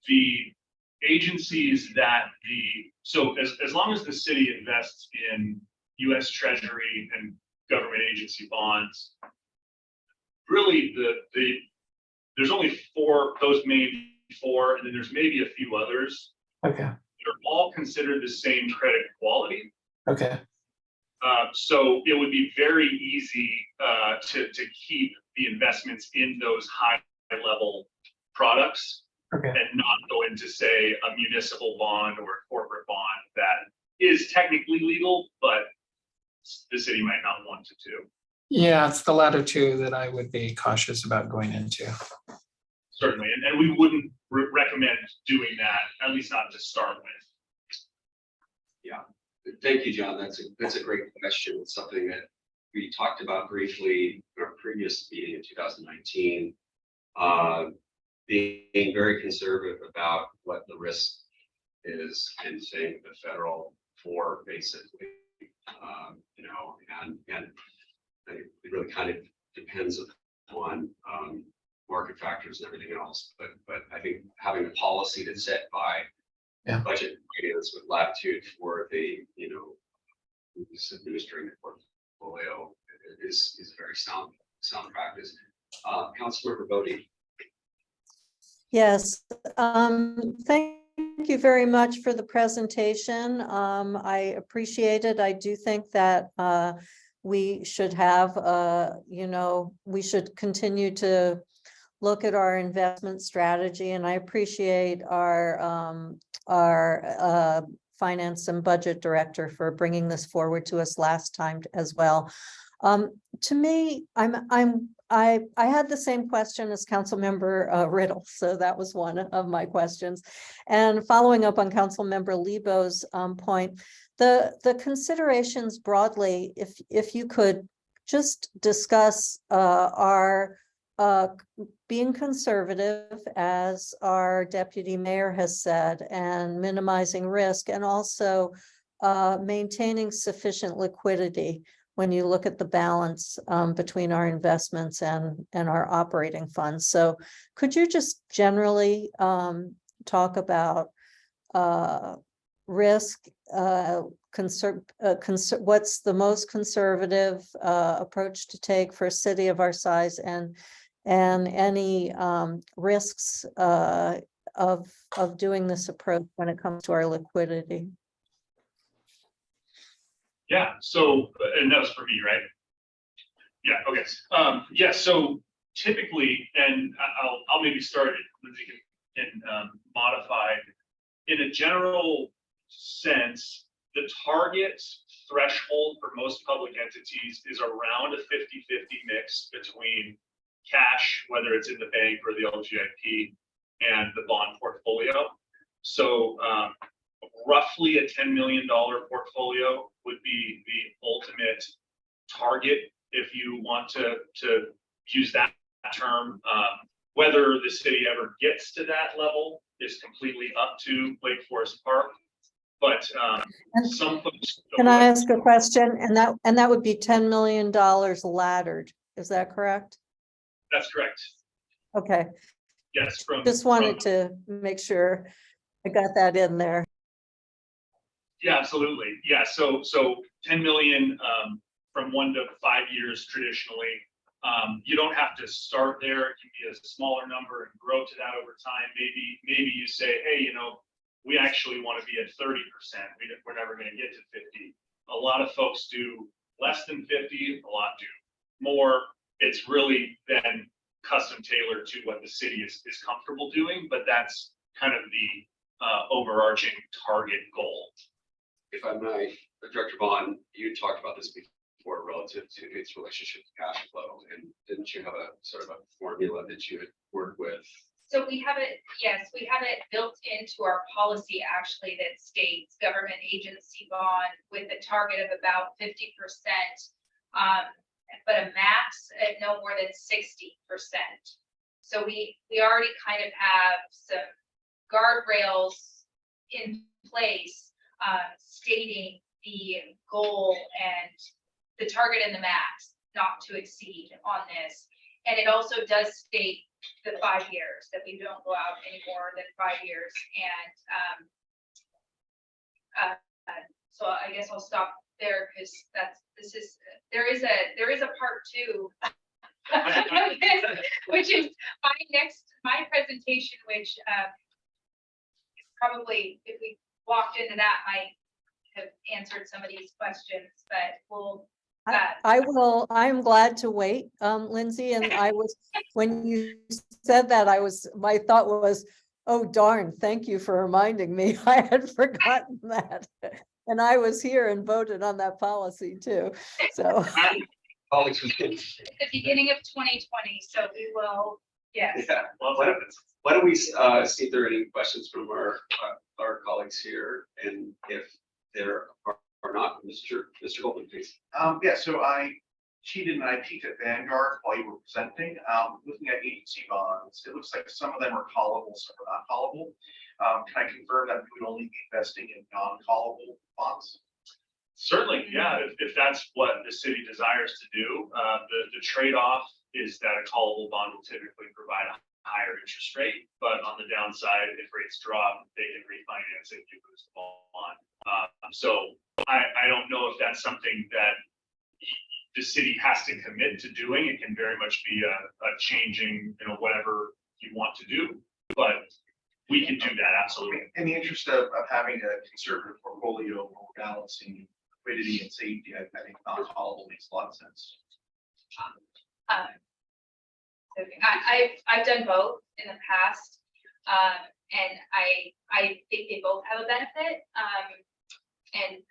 the agencies that so as long as the city invests in US Treasury and government agency bonds, really there's only those main four, and then there's maybe a few others. Okay, They're all considered the same credit quality. okay, So it would be very easy to keep the investments in those high level products okay. and not go into, say, a municipal bond or a corporate bond that is technically legal, but the city might not want to do. Yeah, it's the latter two that I would be cautious about going into. Certainly, and we wouldn't recommend doing that, at least not to start with. Yeah, thank you, John. That's a great question. It's something that we talked about briefly in our previous meeting in 2019. Being very conservative about what the risk is and saying the federal for basically, and it really kind of depends upon market factors and everything else. But I think having a policy that's set by budget finance with latitude for the, who's administering the portfolio is a very sound practice. Councilmember Bodie. Yes, thank you very much for the presentation. I appreciate it. I do think that we should have, we should continue to look at our investment strategy, and I appreciate our finance and budget director for bringing this forward to us last time as well. To me, I had the same question as Councilmember Riddle, so that was one of my questions. And following up on Councilmember Lebo's point, the considerations broadly, if you could just discuss our being conservative, as our deputy mayor has said, and minimizing risk, and also maintaining sufficient liquidity when you look at the balance between our investments and our operating funds. So could you just generally talk about risk, what's the most conservative approach to take for a city of our size, and any risks of doing this approach when it comes to our liquidity? Yeah, so, and that was for me, right? Yeah, okay. Yeah, so typically, and I'll maybe start it, Lindsay can modify. In a general sense, the target threshold for most public entities is around a 50-50 mix between cash, whether it's in the bank or the LGIP, and the bond portfolio. So roughly a $10 million portfolio would be the ultimate target if you want to use that term. Whether the city ever gets to that level is completely up to Lake Forest Park. But some folks. Can I ask a question? And that would be $10 million laddered. Is that correct? That's correct. Okay. Yes. Just wanted to make sure I got that in there. Yeah, absolutely. Yeah. So 10 million from 1 to 5 years traditionally. You don't have to start there. It can be a smaller number and grow to that over time. Maybe you say, hey, we actually want to be at 30%. We're never going to get to 50. A lot of folks do less than 50. A lot do more. It's really then custom tailored to what the city is comfortable doing, but that's kind of the overarching target goal. If I might, Director Bond, you talked about this before relative to its relationship to cash flow, and didn't you have a sort of a formula that you had worked with? So we have it, yes, we have it built into our policy actually that states government agency bond with a target of about 50%, but a max at no more than 60%. So we already kind of have some guardrails in place stating the goal and the target and the max not to exceed on this. And it also does state the 5 years, that we don't go out any more than 5 years. And so I guess I'll stop there because there is a part 2. Which is my presentation, which probably if we walked into that might have answered some of these questions, but we'll. I'm glad to wait, Lindsay, and when you said that, my thought was, oh darn, thank you for reminding me. I had forgotten that. And I was here and voted on that policy too, so. Colleagues, At the beginning of 2020, so we will, yes. yeah. Why don't we see if there are any questions from our colleagues here, and if there are not, Mr. Goldman, please. Yeah, so I cheated and I peeked at Vanguard while you were presenting, looking at agency bonds. It looks like some of them are callable, some are not callable. Can I confirm that we would only be investing in non-callable bonds? Certainly, yeah, if that's what the city desires to do, the trade-off is that a callable bond will typically provide a higher interest rate, but on the downside, if rates drop, they can refinance it to boost the bond. So I don't know if that's something that the city has to commit to doing. It can very much be a changing, whatever you want to do, but we can do that, absolutely. In the interest of having a conservative portfolio or balancing liquidity and safety, I think non-callable makes a lot of sense. I've done both in the past, and I think they both have a benefit. And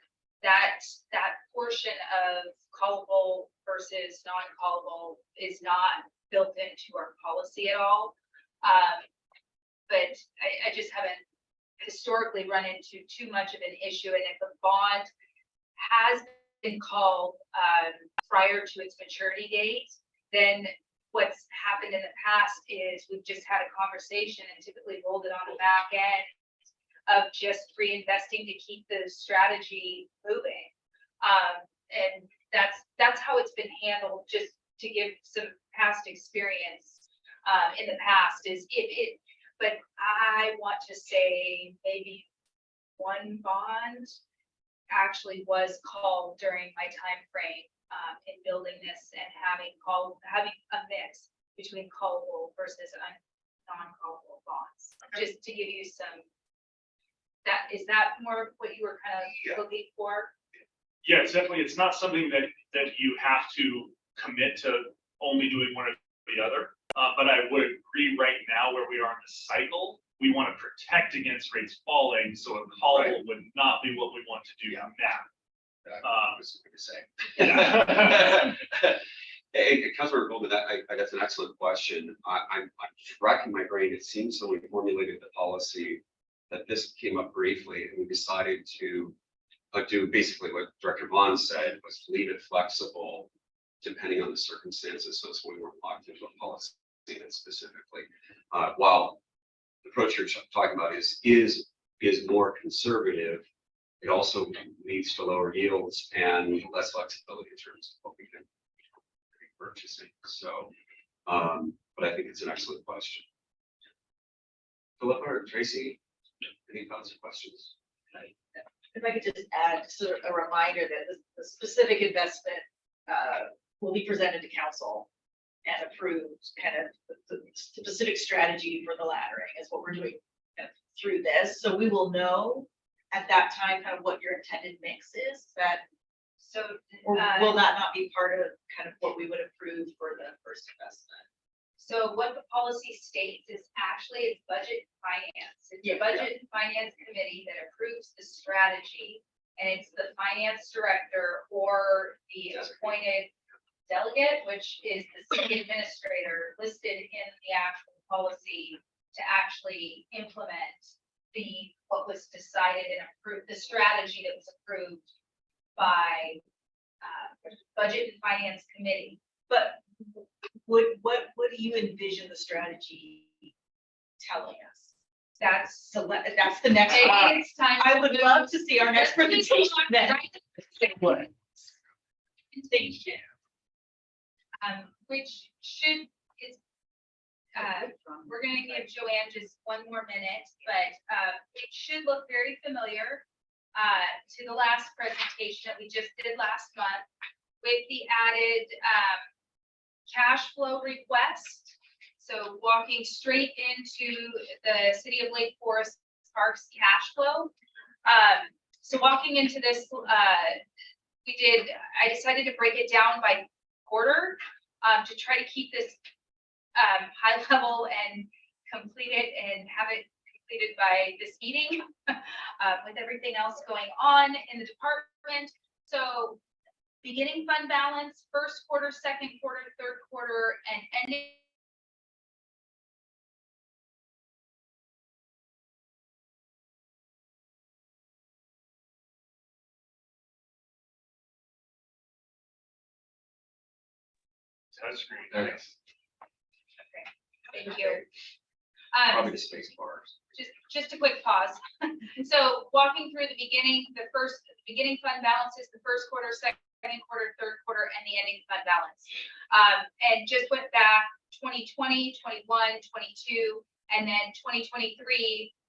that portion of callable versus non-callable is not built into our policy at all. But I just haven't historically run into too much of an issue. And if a bond has been called prior to its maturity date, then what's happened in the past is we've just had a conversation and typically rolled it on the back end of just reinvesting to keep the strategy moving. And that's how it's been handled, just to give some past experience in the past is but I want to say maybe one bond actually was called during my time frame in building this and having a mix between callable versus non-callable bonds, just to give you some. Is that more what you were kind of looking for? Yeah, it's definitely, it's not something that you have to commit to only doing one or the other. But I would agree right now where we are in the cycle, we want to protect against rates falling. So a callable would not be what we want to do now. I was going to say. Hey, Councilor Goldman, that's an excellent question. I'm racking my brain. It seems when we formulated the policy that this came up briefly, and we decided to do basically what Director Vaughn said, was leave it flexible depending on the circumstances. So we weren't locked into a policy that specifically. While the approach you're talking about is more conservative, it also leads to lower yields and less flexibility in terms of what we can be purchasing. So, but I think it's an excellent question. Philip or Tracy, any thoughts or questions? If I could just add sort of a reminder that the specific investment will be presented to council and approved, kind of the specific strategy for the laddering is what we're doing through this. So we will know at that time kind of what your intended mix is, or will that not be part of kind of what we would approve for the first investment? So what the policy states is actually it's budget finance. It's the budget and finance committee that approves the strategy, and it's the finance director or the appointed delegate, which is the city administrator listed in the actual policy, to actually implement what was decided and approved, the strategy that was approved by budget and finance committee. But what do you envision the strategy telling us? That's the next one. It's time. I would love to see our next presentation then. Right. Thank you. Which is we're gonna give Joanne just one more minute, but it should look very familiar to the last presentation that we just did last month with the added cash flow request. So walking straight into the City of Lake Forest Parks cash flow. So walking into this, I decided to break it down by quarter to try to keep this high level and complete it and have it completed by this meeting with everything else going on in the department. So beginning fund balance, first quarter, second quarter, third quarter, and ending. Touchscreen. Thanks. Thank you. Probably the space bars. Just a quick pause. So walking through the beginning fund balance is the first quarter, second quarter, third quarter, and the ending fund balance. And just went back 2020, 21, 22, and then 2023,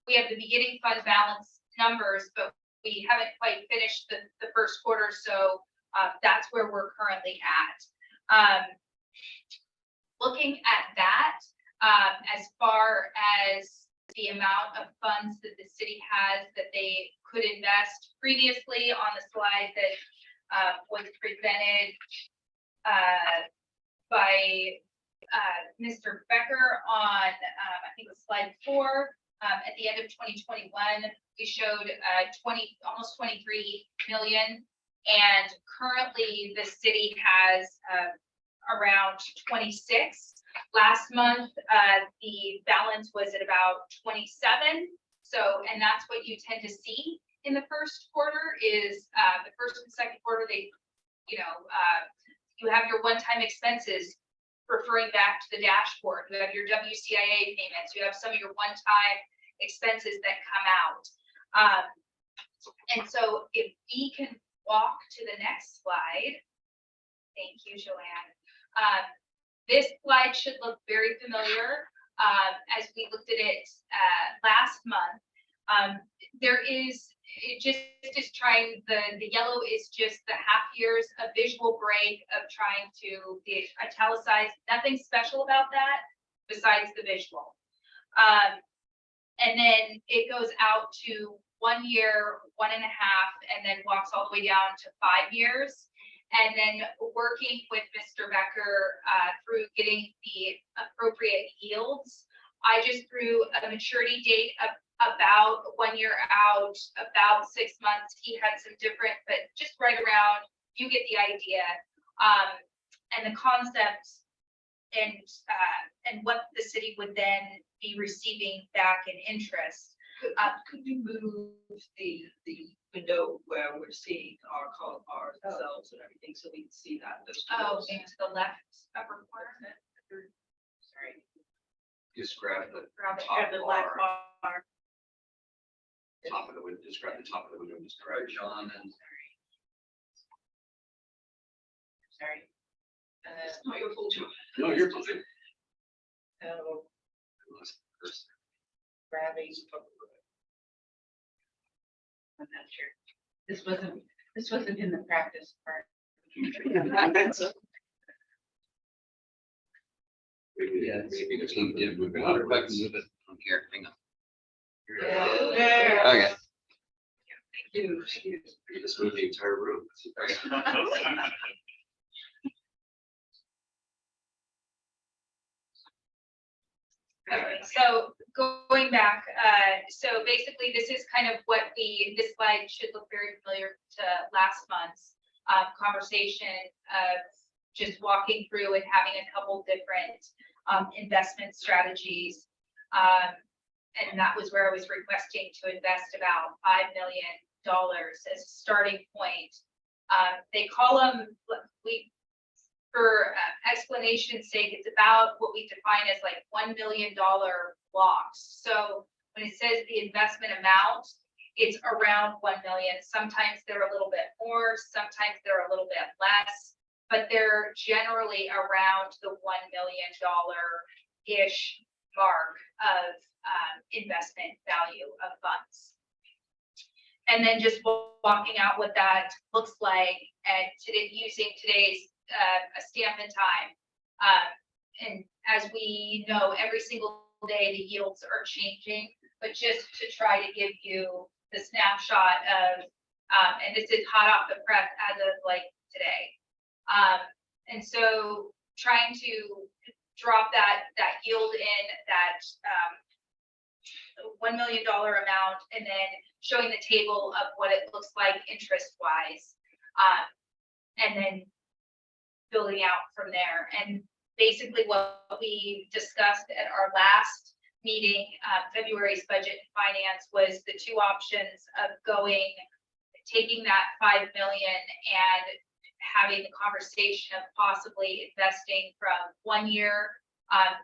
we have the beginning fund balance numbers, but we haven't quite finished the first quarter. So that's where we're currently at. Looking at that, as far as the amount of funds that the city has that they could invest previously on the slide that was presented by Mr. Becker on, I think it was slide 4. At the end of 2021, we showed almost 23 million. And currently the city has around 26. Last month, the balance was at about 27. So, and that's what you tend to see in the first quarter is the first and second quarter, you have your one-time expenses referring back to the dashboard. You have your WCIA payments. You have some of your one-time expenses that come out. And so if we can walk to the next slide. Thank you, Joanne. This slide should look very familiar as we looked at it last month. The yellow is just the half years, a visual break of trying to italicize, nothing special about that besides the visual. And then it goes out to 1 year, 1.5, and then walks all the way down to 5 years. And then working with Mr. Becker through getting the appropriate yields. I just threw a maturity date of about 1 year out, about 6 months. He had some different, but just right around, you get the idea. And the concept and what the city would then be receiving back in interest. Could you move the window where we're seeing ourselves and everything, so we can see that? Oh, maybe to the left upper corner. Sorry. Just grab the Grab it. top Grab the black bar, bar. top of the window, just grab the top of the window, just grab John and. Sorry. No, you're full too. No, you're fine. So grabbing. I'm not sure. This wasn't in the practice part. Maybe the team did move it out. If I can move it from here, hang on. There. Okay. Thank you. You just moved the entire room. Okay, so going back, so basically this is kind of what this slide should look very familiar to last month's conversation of just walking through and having a couple different investment strategies. And that was where I was requesting to invest about $5 million as a starting point. They call them, for explanation's sake, it's about what we define as like $1 million blocks. So when it says the investment amount, it's around 1 million. Sometimes they're a little bit more, sometimes they're a little bit less, but they're generally around the $1 million ish mark of investment value of funds. And then just walking out what that looks like and today, using today's a stamp in time. And as we know, every single day the yields are changing, but just to try to give you the snapshot of, and this is hot off the press as of like today. And so trying to drop that yield in that $1 million amount and then showing the table of what it looks like interest wise. And then building out from there. And basically what we discussed at our last meeting, February's budget and finance, was the two options of taking that 5 million and having the conversation of possibly investing from 1 year,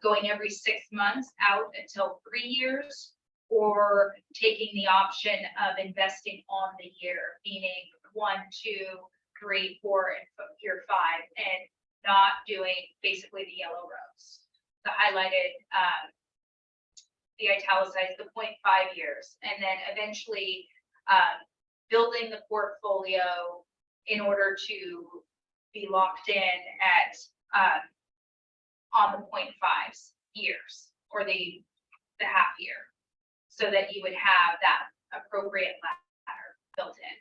going every 6 months out until 3 years, or taking the option of investing on the year, meaning 1, 2, 3, 4, and year 5, and not doing basically the yellow rows, the highlighted, the italicized, the 0.5 years, and then eventually building the portfolio in order to be locked in at on the 0.5 years or the half year, so that you would have that appropriate ladder built in.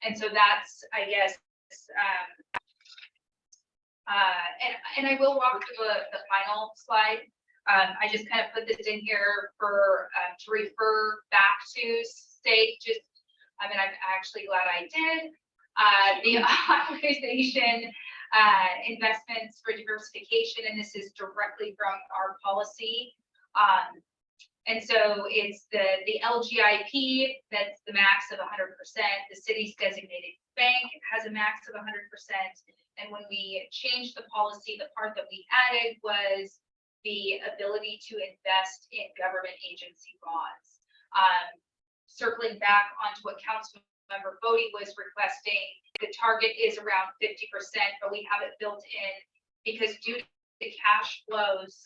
And so that's, I guess, and I will walk through the final slide. I just kind of put this in here for to refer back to state. Just, I mean, I'm actually glad I did. The authorization investments for diversification, and this is directly from our policy. And so it's the LGIP, that's the max of 100%. The city's designated bank has a max of 100%. And when we changed the policy, the part that we added was the ability to invest in government agency bonds. Circling back onto what Councilmember Bodie was requesting, the target is around 50%, but we have it built in because due to the cash flows,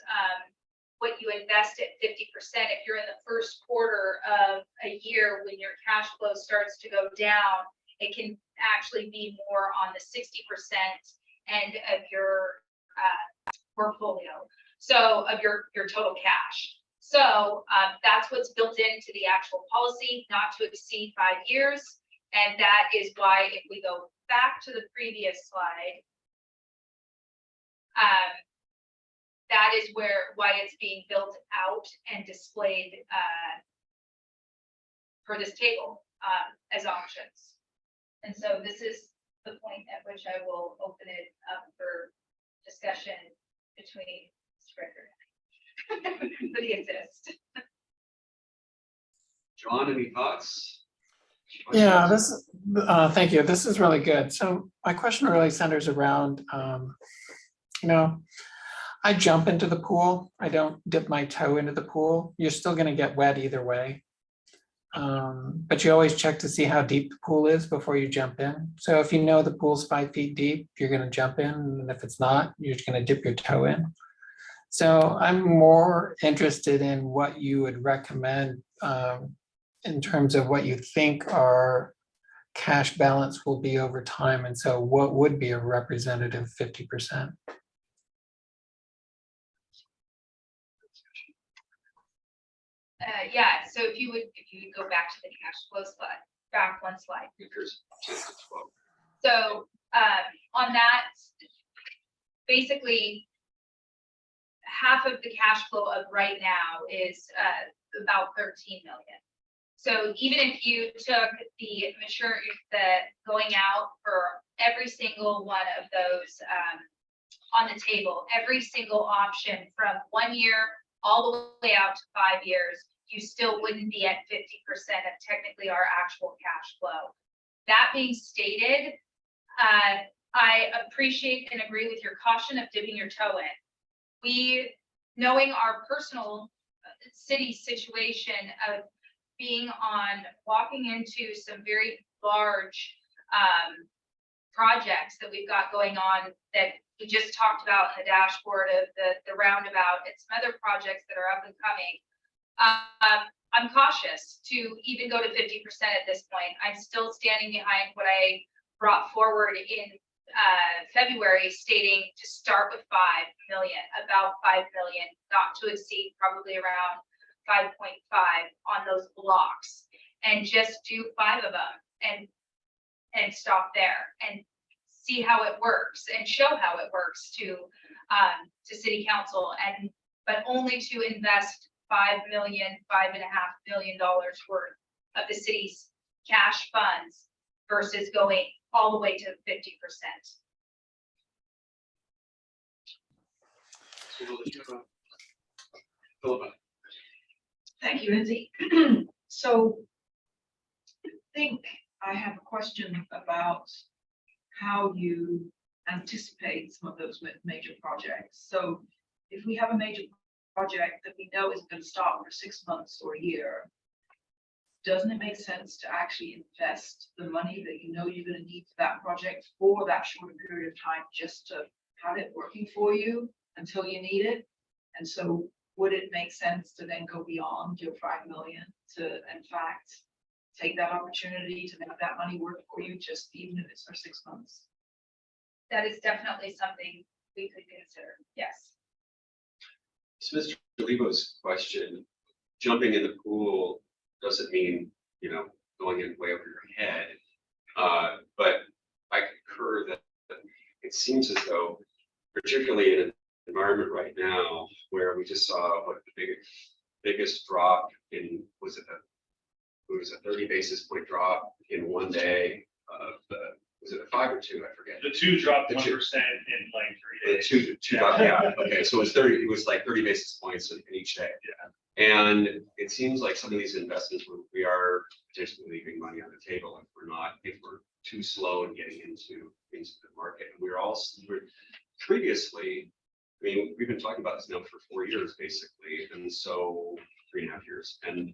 what you invest at 50%, if you're in the first quarter of a year when your cash flow starts to go down, it can actually be more on the 60% end of your portfolio. So of your total cash. So that's what's built into the actual policy, not to exceed 5 years. And that is why if we go back to the previous slide, that is why it's being built out and displayed for this table as options. And so this is the point at which I will open it up for discussion between Spricker for the assist. John, any thoughts? Yeah, thank you. This is really good. So my question really centers around, I jump into the pool. I don't dip my toe into the pool. You're still going to get wet either way. But you always check to see how deep the pool is before you jump in. So if you know the pool's 5 feet deep, you're going to jump in. And if it's not, you're just going to dip your toe in. So I'm more interested in what you would recommend in terms of what you think our cash balance will be over time. And so what would be a representative 50%? Yeah, so if you would go back to the cash flow slide, back one slide. So on that, basically half of the cash flow of right now is about 13 million. So even if you took the going out for every single one of those on the table, every single option from 1 year all the way out to 5 years, you still wouldn't be at 50% of technically our actual cash flow. That being stated, I appreciate and agree with your caution of dipping your toe in. Knowing our personal city situation of walking into some very large projects that we've got going on that we just talked about in the dashboard of the roundabout and some other projects that are up and coming. I'm cautious to even go to 50% at this point. I'm still standing behind what I brought forward in February, stating to start with 5 million, about 5 million, not to exceed probably around 5.5 on those blocks, and just do 5 of them and stop there and see how it works and show how it works to city council, but only to invest $5.5 million worth of the city's cash funds versus going all the way to 50%. Philippa. Thank you, Lindsay. So I think I have a question about how you anticipate some of those major projects. So if we have a major project that we know isn't going to start for 6 months or a year, doesn't it make sense to actually invest the money that you know you're going to need for that project for that shorter period of time, just to have it working for you until you need it? And so would it make sense to then go beyond your 5 million to, in fact, take that opportunity to make that money work for you, just even if it's for 6 months? That is definitely something we could consider. Yes. So Mr. Lebo's question, jumping in the pool doesn't mean, going in way over your head. But I concur that it seems as though, particularly in an environment right now where we just saw what the biggest drop in, was it a 30 basis point drop in one day? Was it a 5 or 2? I forget. The 2 dropped The 1% two. in like 3 The days. two dropped, yeah, okay, so it was like 30 basis points in each day. Yeah. And it seems like some of these investments, we are potentially leaving money on the table if we're too slow in getting into the market. And we're previously, I mean, we've been talking about this now for 4 years, basically, and so 3.5 years. And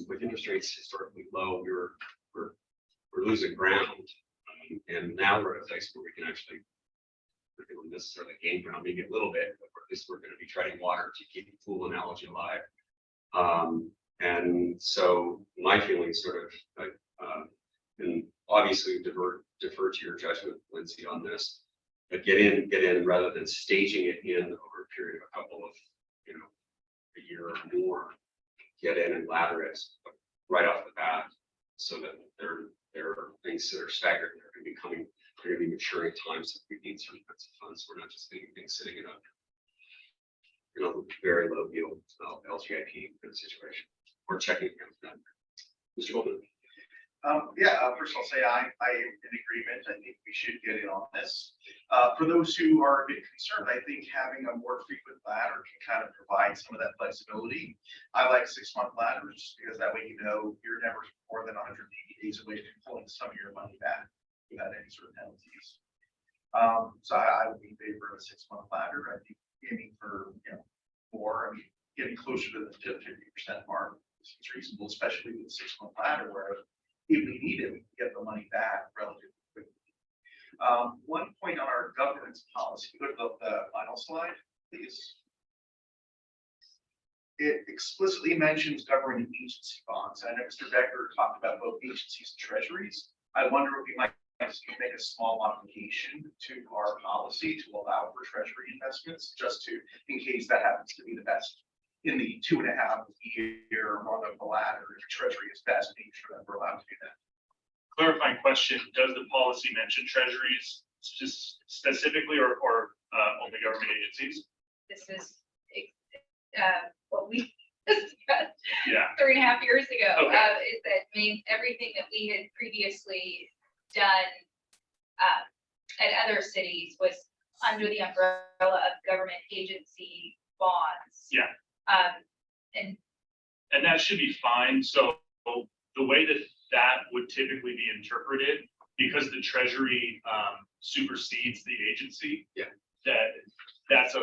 with interest rates historically low, we're losing ground. And now we're at a place where we can actually, we don't necessarily gain ground, maybe a little bit, but at least we're going to be treading water, to keep the pool analogy alive. And so my feeling is sort of, and obviously defer to your judgment, Lindsay, on this, but get in rather than staging it in over a period of a couple of, a year or more. Get in and ladder it right off the bat, so that there are things that are staggered. They're going to be maturing times that we need certain kinds of funds. We're not just leaving things sitting in a very low yield LGIP kind of situation or checking account. Mr. Goldman. First I'll say I am in agreement. I think we should get in on this. For those who are a bit concerned, I think having a more frequent ladder can kind of provide some of that flexibility. I like 6-month ladders just because that way you're never more than 180 days away from pulling some of your money back without any sort of penalties. So I would be in favor of a 6-month ladder. I think aiming for more, getting closer to the 50% mark seems reasonable, especially with a 6-month ladder where if we need it, we can get the money back relatively quickly. One point on our governance policy, go to the final slide, please. It explicitly mentions government agency bonds. I know Mr. Becker talked about both agencies and treasuries. I wonder if we might make a small modification to our policy to allow for treasury investments, just in case that happens to be the best in the 2.5 year run of the ladder. If treasury is best, making sure that we're allowed to do that. Clarifying question, does the policy mention treasuries just specifically or only government agencies? This is what we discussed Yeah. 3.5 years ago. Okay. Is that, everything that we had previously done at other cities was under the umbrella of government agency bonds. Yeah. And that should be fine. So the way that would typically be interpreted, because the treasury supersedes the agency. Yeah. That's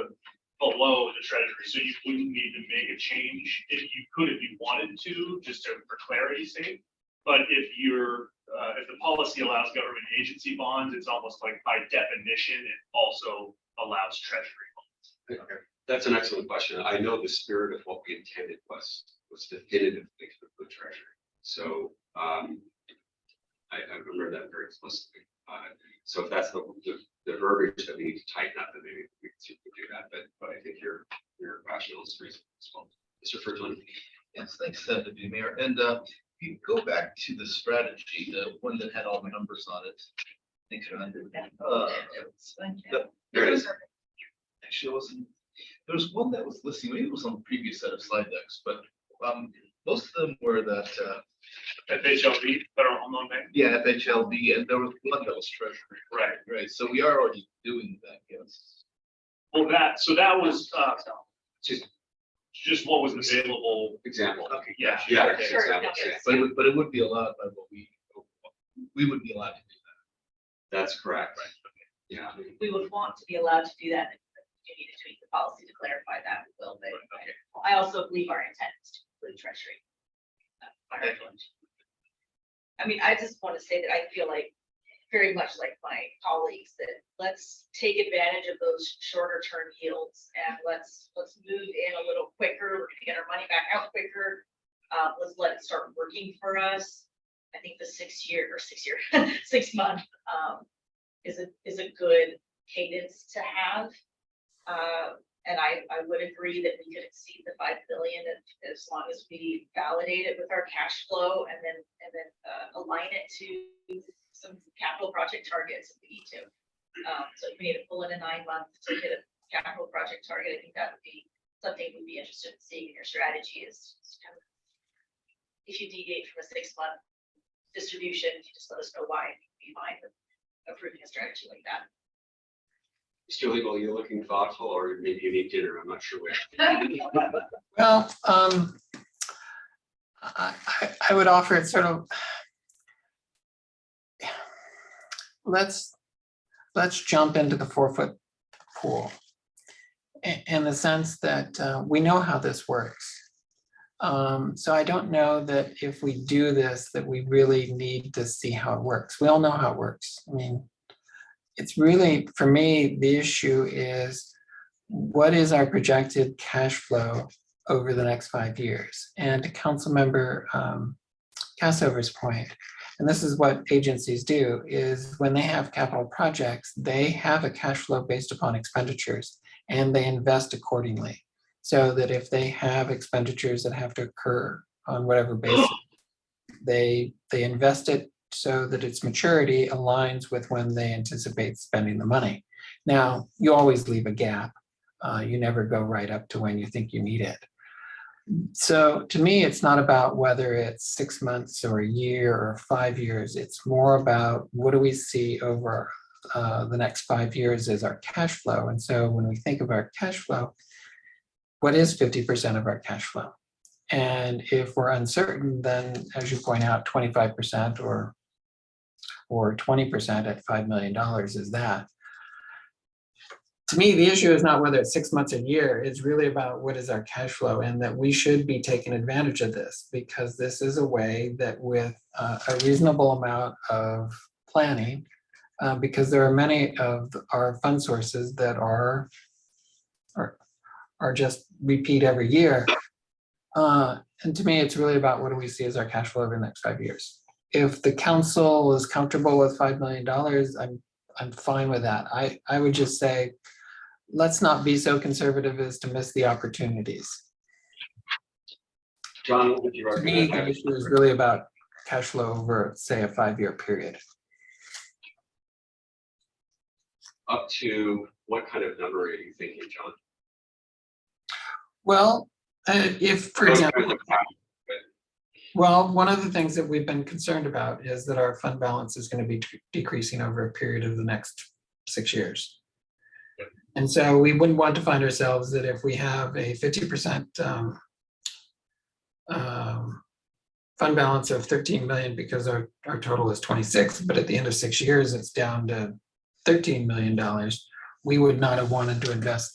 below the treasury. So you wouldn't need to make a change. If you wanted to, just for clarity's sake. But if if the policy allows government agency bonds, it's almost like by definition, it also allows treasury bonds. Okay, that's an excellent question. I know the spirit of what we intended was definitively for the treasury. So I remember that very explicitly. So if that's the verbiage that we need to tighten up, then maybe we can do that. But I think your rationale is reasonable as well. Mr. Furtland. Yes, thanks, Deputy Mayor. And if you go back to the strategy, the one that had all the numbers on it. I think There it is. actually it wasn't. There was one that was listing, maybe it was on the previous set of slide decks, but most of them were that FHLB, Federal Home Loan Bank. yeah, FHLB, and there was one that was treasury. Right. Right. So we are already doing that, yes. Well, that was just what was available. Example. Okay, Yeah. Yeah. Okay. Sure, Example, no, yeah. but it would be allowed by what we would be allowed to do that. That's correct. Yeah. We would want to be allowed to do that. If you need to tweak the policy to clarify that, we will, but Okay. I also believe our intent is to include treasury. I mean, I just want to say that I feel like, very much like my colleagues, that let's take advantage of those shorter term yields and let's move in a little quicker. We're gonna get our money back out quicker. Let's let it start working for us. I think the 6 month is a good cadence to have. And I would agree that we could exceed the 5 billion as long as we validate it with our cash flow and then align it to some capital project targets if we need to. So if we need to pull in a 9 month to hit a capital project target, I think that would be something we'd be interested in seeing in your strategy is kind of, if you deviate from a 6 month distribution, you just let us know why, and be fine with approving a strategy like that. Mr. Legal, you're looking thoughtful, or maybe you need dinner. I'm not sure which. Well, I would offer it sort of, let's jump into the 4-foot pool in the sense that we know how this works. So I don't know that if we do this, that we really need to see how it works. We all know how it works. I mean, it's really, for me, the issue is what is our projected cash flow over the next 5 years? And to Councilmember Cassover's point, and this is what agencies do, is when they have capital projects, they have a cash flow based upon expenditures and they invest accordingly. So that if they have expenditures that have to occur on whatever basis, they invest it so that its maturity aligns with when they anticipate spending the money. Now, you always leave a gap. You never go right up to when you think you need it. So to me, it's not about whether it's 6 months or a year or 5 years. It's more about what do we see over the next 5 years as our cash flow. And so when we think of our cash flow, what is 50% of our cash flow? And if we're uncertain, then as you point out, 25% or 20% at $5 million is that. To me, the issue is not whether it's 6 months or a year, it's really about what is our cash flow, and that we should be taking advantage of this because this is a way that with a reasonable amount of planning, because there are many of our fund sources that are just repeat every year. And to me, it's really about what do we see as our cash flow over the next 5 years. If the council is comfortable with $5 million, I'm fine with that. I would just say, let's not be so conservative as to miss the opportunities. John, what would you To me, recommend? the issue is really about cash flow over, say, a 5-year period. Up to what kind of number are you thinking, John? Well, if, for example, well, one of the things that we've been concerned about is that our fund balance is going to be decreasing over a period of the next 6 years. And so we wouldn't want to find ourselves that if we have a 50% fund balance of 13 million because our total is 26, but at the end of 6 years, it's down to $13 million. We would not have wanted to invest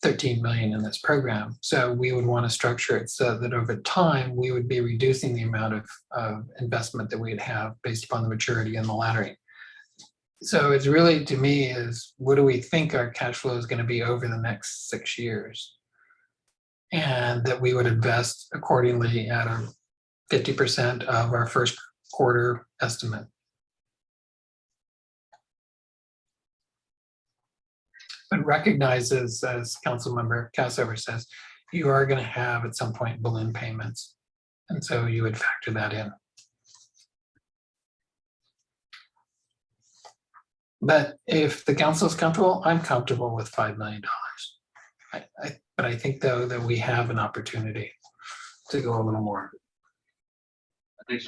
13 million in this program. So we would want to structure it so that over time, we would be reducing the amount of investment that we'd have based upon the maturity and the laddering. So it's really, to me, is what do we think our cash flow is going to be over the next 6 years? And that we would invest accordingly at a 50% of our first quarter estimate. But recognizes, as Councilmember Cassover says, you are going to have at some point balloon payments. And so you would factor that in. But if the council is comfortable, I'm comfortable with $5 million. But I think, though, that we have an opportunity to go a little more. I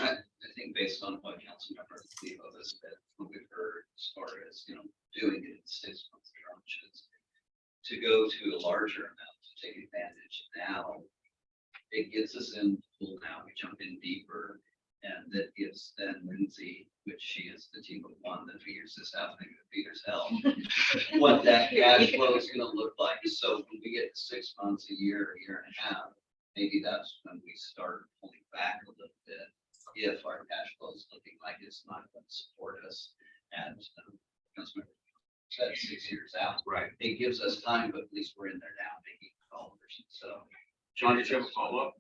think based on what Councilmember Lebo has said, what we've heard as far as, doing it in 6 month tranches, to go to a larger amount to take advantage now, it gets us in the pool now, we jump in deeper, and that gives then Lindsay, which she is the team of one that figures this out, maybe it figures hell, what that cash flow is gonna look like. So when we get to 6 months, a year and a half, maybe that's when we start pulling back a little bit. If our cash flow is looking like it's not going to support us, and Councilmember said 6 years out, Right. it gives us time, but at least we're in there now making dollars. So, John, did you have a follow-up?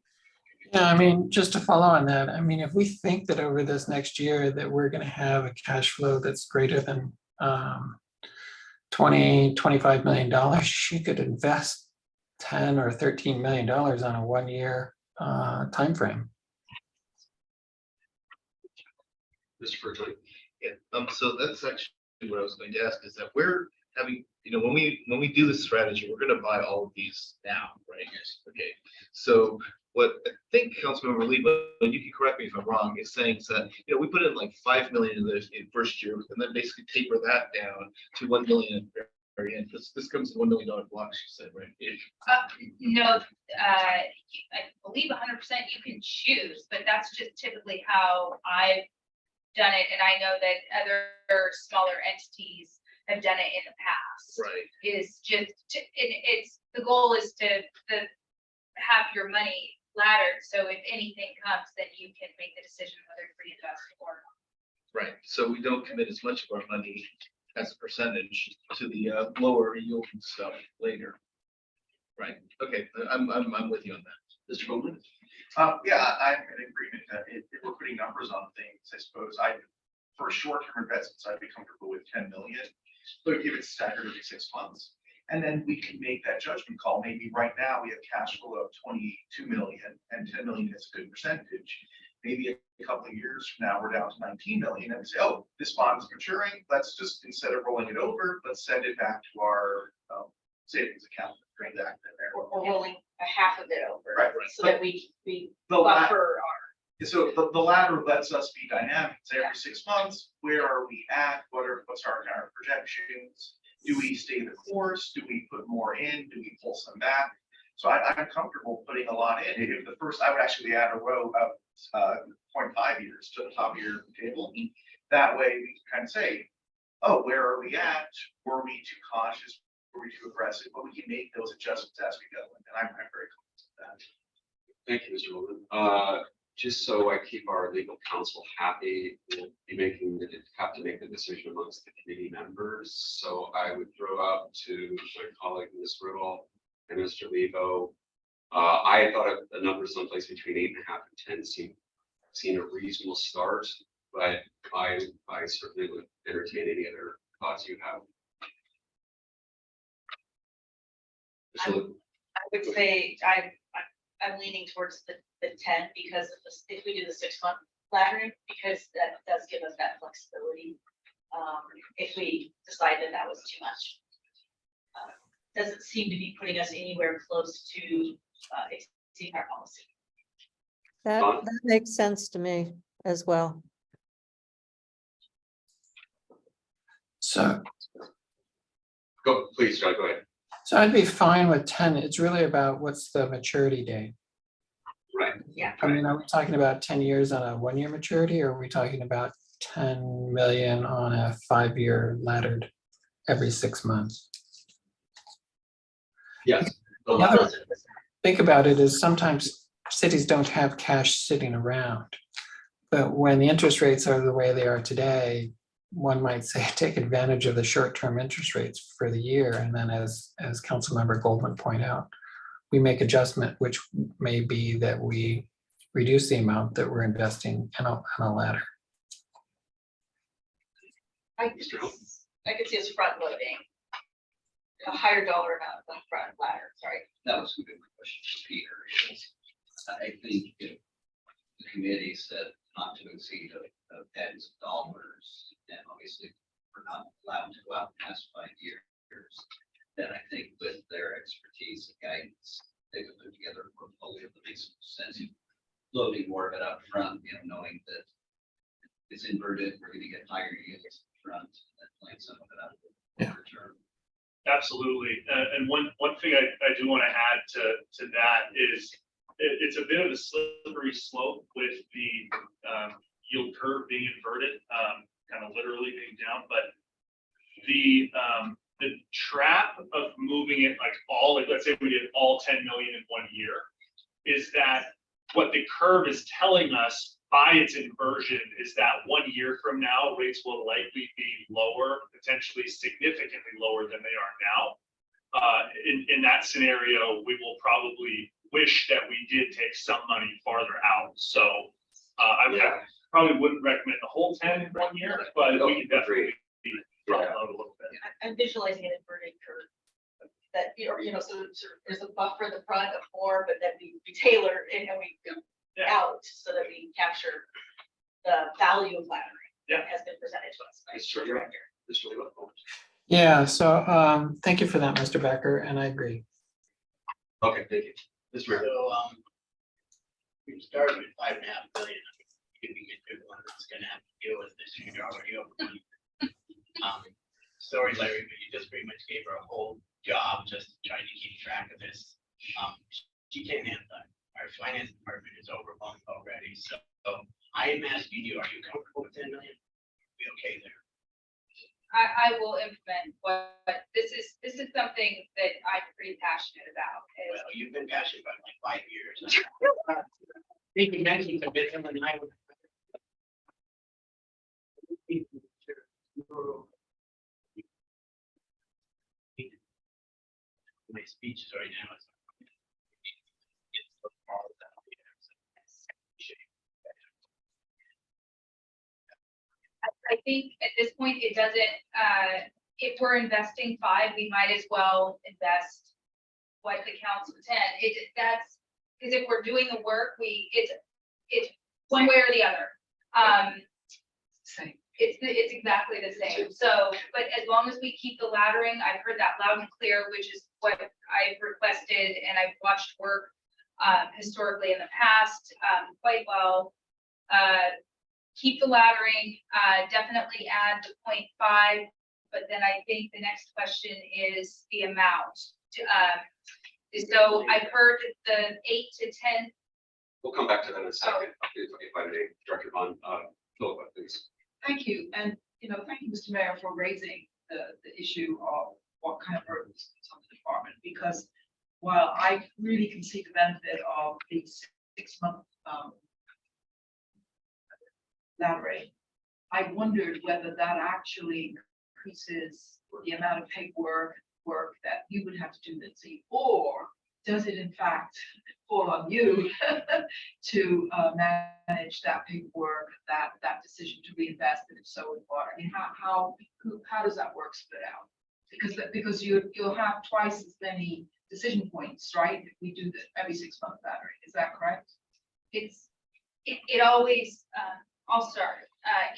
Yeah, I mean, just to follow on that, I mean, if we think that over this next year that we're going to have a cash flow that's greater than $25 million, you could invest $10 or $13 million on a 1 year time frame. Mr. Bertoni? Yeah, so that's actually what I was going to ask, is that we're having, when we do this strategy, we're going to buy all of these now, right? Okay, so what I think Councilmember Lebo, and you can correct me if I'm wrong, is saying is that, we put in like 5 million in the first year, and then basically taper that down to 1 million at the very end. This comes in $1 million blocks, you said, right? No, I believe 100% you can choose, but that's just typically how I've done it. And I know that other smaller entities have done it in the past. Right. Is just, it's, the goal is to have your money laddered. So if anything comes, then you can make the decision whether to reinvest or not. Right, so we don't commit as much of our money as a percentage to the lower yielding stuff later. Right, okay, I'm with you on that. Mr. Bowman? Yeah, I'm in agreement that if we're putting numbers on things, I suppose for short-term investments, I'd be comfortable with 10 million. But if it's staggered every 6 months, and then we can make that judgment call. Maybe right now we have cash flow of 22 million, and 10 million is a good percentage. Maybe a couple of years from now, we're down to 19 million, and we say, oh, this bond is maturing. Let's just, instead of rolling it over, let's send it back to our savings account. Bring that in there. Or rolling a half of it over. Right. So that we The buffer our. So the latter lets us be dynamic. Say every 6 months, where are we at? What's our current projections? Do we stay the course? Do we put more in? Do we pull some back? So I'm comfortable putting a lot in. If the first, I would actually add a row of 0.5 years to the top of your table. That way we can kind of say, oh, where are we at? Were we too cautious? Were we too aggressive? But we can make those adjustments as we go. And I'm very confident with that. Thank you, Mr. Bowman. Just so I keep our legal counsel happy, we'll be have to make the decision amongst the committee members. So I would throw out to my colleague, Ms. Riddle and Mr. Lebo. I thought of a number someplace between 8.5 and 10 seemed a reasonable start, but I certainly would entertain any other thoughts you have. I would say I'm leaning towards the 10 because if we do the 6 month laddering, because that does give us that flexibility. If we decide that was too much, doesn't seem to be putting us anywhere close to exceeding our policy. That makes sense to me as well. So Please, John, go ahead. So I'd be fine with 10. It's really about what's the maturity date. Right. Yeah. I mean, are we talking about 10 years on a 1 year maturity, or are we talking about 10 million on a 5 year laddered every 6 months? Yes. The Yeah. latter. Think about it is sometimes cities don't have cash sitting around. But when the interest rates are the way they are today, one might say take advantage of the short-term interest rates for the year. And then as Councilmember Goldman pointed out, we make adjustment, which may be that we reduce the amount that we're investing in a ladder. I could see us front loading a higher dollar amount than front ladder, sorry. That was a good question for Peter. I think if the committee said not to exceed of tens of dollars, and obviously we're not allowed to go out past 5 years, then I think with their expertise and guidance, they would put together a portfolio that makes sense. Loading more of it up front, knowing that it's inverted, we're gonna get higher yields up front, and then playing some of it out of the longer term. Absolutely. And one thing I do want to add to that is it's a bit of a slippery slope with the yield curve being inverted, kind of literally being down, but the trap of moving it let's say we did all 10 million in 1 year, is that what the curve is telling us by its inversion is that 1 year from now, rates will likely be lower, potentially significantly lower than they are now. In that scenario, we will probably wish that we did take some money farther out. So I probably wouldn't recommend the whole 10 in 1 year, but we can definitely front load a little bit. I'm visualizing an inverted curve. That, so there's a buffer in the front of more, but then we tailor and we go out so that we capture the value of laddering that has been presented to us by the director. This really well. Yeah, so thank you for that, Mr. Becker, and I agree. Okay, thank you. Mr. Mayor. So, we started with 5.5 billion. If we get to one that's gonna have to deal with this, you're already over. Sorry, Larry, but you just pretty much gave her a whole job just trying to keep track of this. She can't handle that. Our finance department is overwhelmed already, so I am asking you, are you comfortable with 10 million? Be okay there? I will implement, but this is something that I'm pretty passionate about. Well, you've been passionate about it like 5 years. I think you mentioned a bit, and I would. My speeches right now is. I think at this point, it doesn't, if we're investing 5, we might as well invest what the council 10. That's, because if we're doing the work, it's one way or the other. Same. It's exactly the same. So, but as long as we keep the laddering, I've heard that loud and clear, which is what I've requested, and I've watched work historically in the past quite well. Keep the laddering, definitely add the 0.5, but then I think the next question is the amount. So I've heard the 8 to 10. We'll come back to that in a second. If I may, Director Von, Philippa, please. Thank you. And, thank you, Mr. Mayor, for raising the issue of what kind of burden is on the department, because while I really can see the benefit of the 6-month laddering, I wondered whether that actually increases the amount of paperwork that you would have to do, Lindsay, or does it in fact fall on you to manage that paperwork, that decision to reinvest, and if so, in what? I mean, how does that work split out? Because you'll have twice as many decision points, right? If we do this every 6-month laddering, is that correct? It always, I'll start.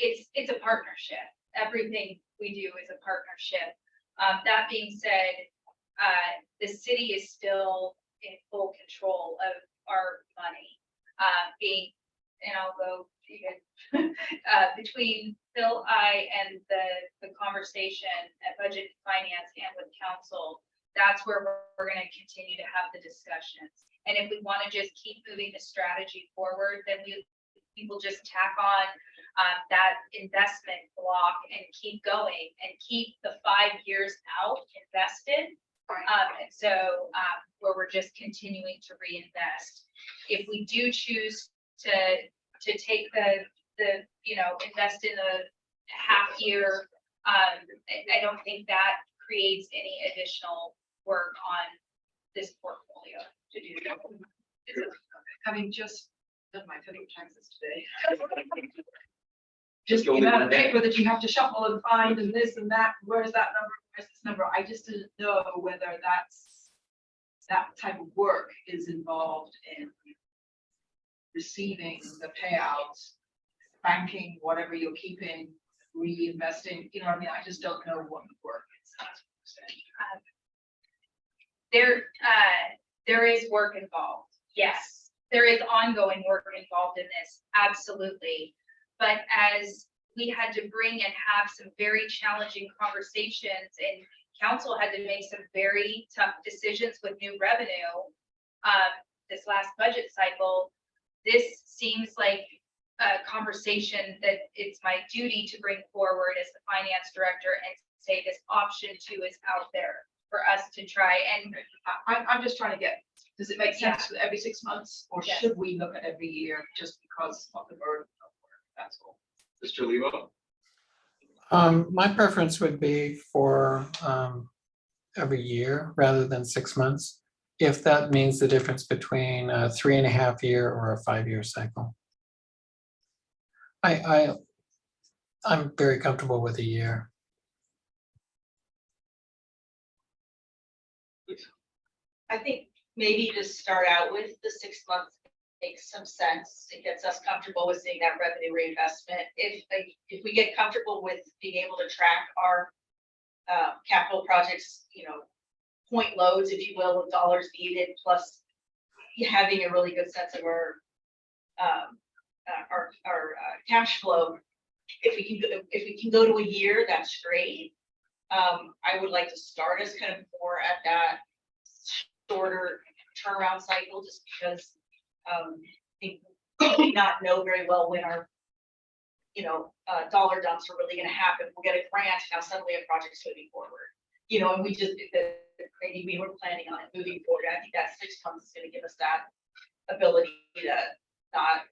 It's a partnership. Everything we do is a partnership. That being said, the city is still in full control of our money. And I'll go even between Phil, and the conversation at Budget and Finance and with Council. That's where we're going to continue to have the discussions. And if we want to just keep moving the strategy forward, then we will just tack on that investment block and keep going and keep the 5 years out invested And so, where we're just continuing to reinvest. If we do choose to take the, invest in a half year, I don't think that creates any additional work on this portfolio to do that. Having just done my federal taxes today. Just the Only amount one of day. paper that you have to shuffle and find and this and that, where's that number, where's this number? I just didn't know whether that type of work is involved in receiving the payouts, banking, whatever you're keeping, reinvesting, you know what I mean? I just don't know what the work is. There is work involved. Yes, there is ongoing work involved in this, absolutely. But as we had to bring and have some very challenging conversations, and council had to make some very tough decisions with new revenue, this last budget cycle, this seems like a conversation that it's my duty to bring forward as the finance director and say this option 2 is out there for us to try. And I'm just trying to get, does it make sense every 6 months, or Yes. should we look at every year just because of the burden of work? That's all. Mr. Lebo? My preference would be for every year rather than 6 months, if that means the difference between a 3.5 year or a 5-year cycle. I'm very comfortable with a year. I think maybe to start out with the 6 months makes some sense. It gets us comfortable with seeing that revenue reinvestment. If we get comfortable with being able to track our capital projects, point loads, if you will, of dollars needed, plus having a really good sense of our cash flow. If we can go to a year, that's great. I would like to start us kind of more at that shorter turnaround cycle, just because I think we not know very well when our dollar dumps are really going to happen. We'll get a grant, now suddenly a project's moving forward. And we just maybe we were planning on it moving forward. I think that 6 months is going to give us that ability to not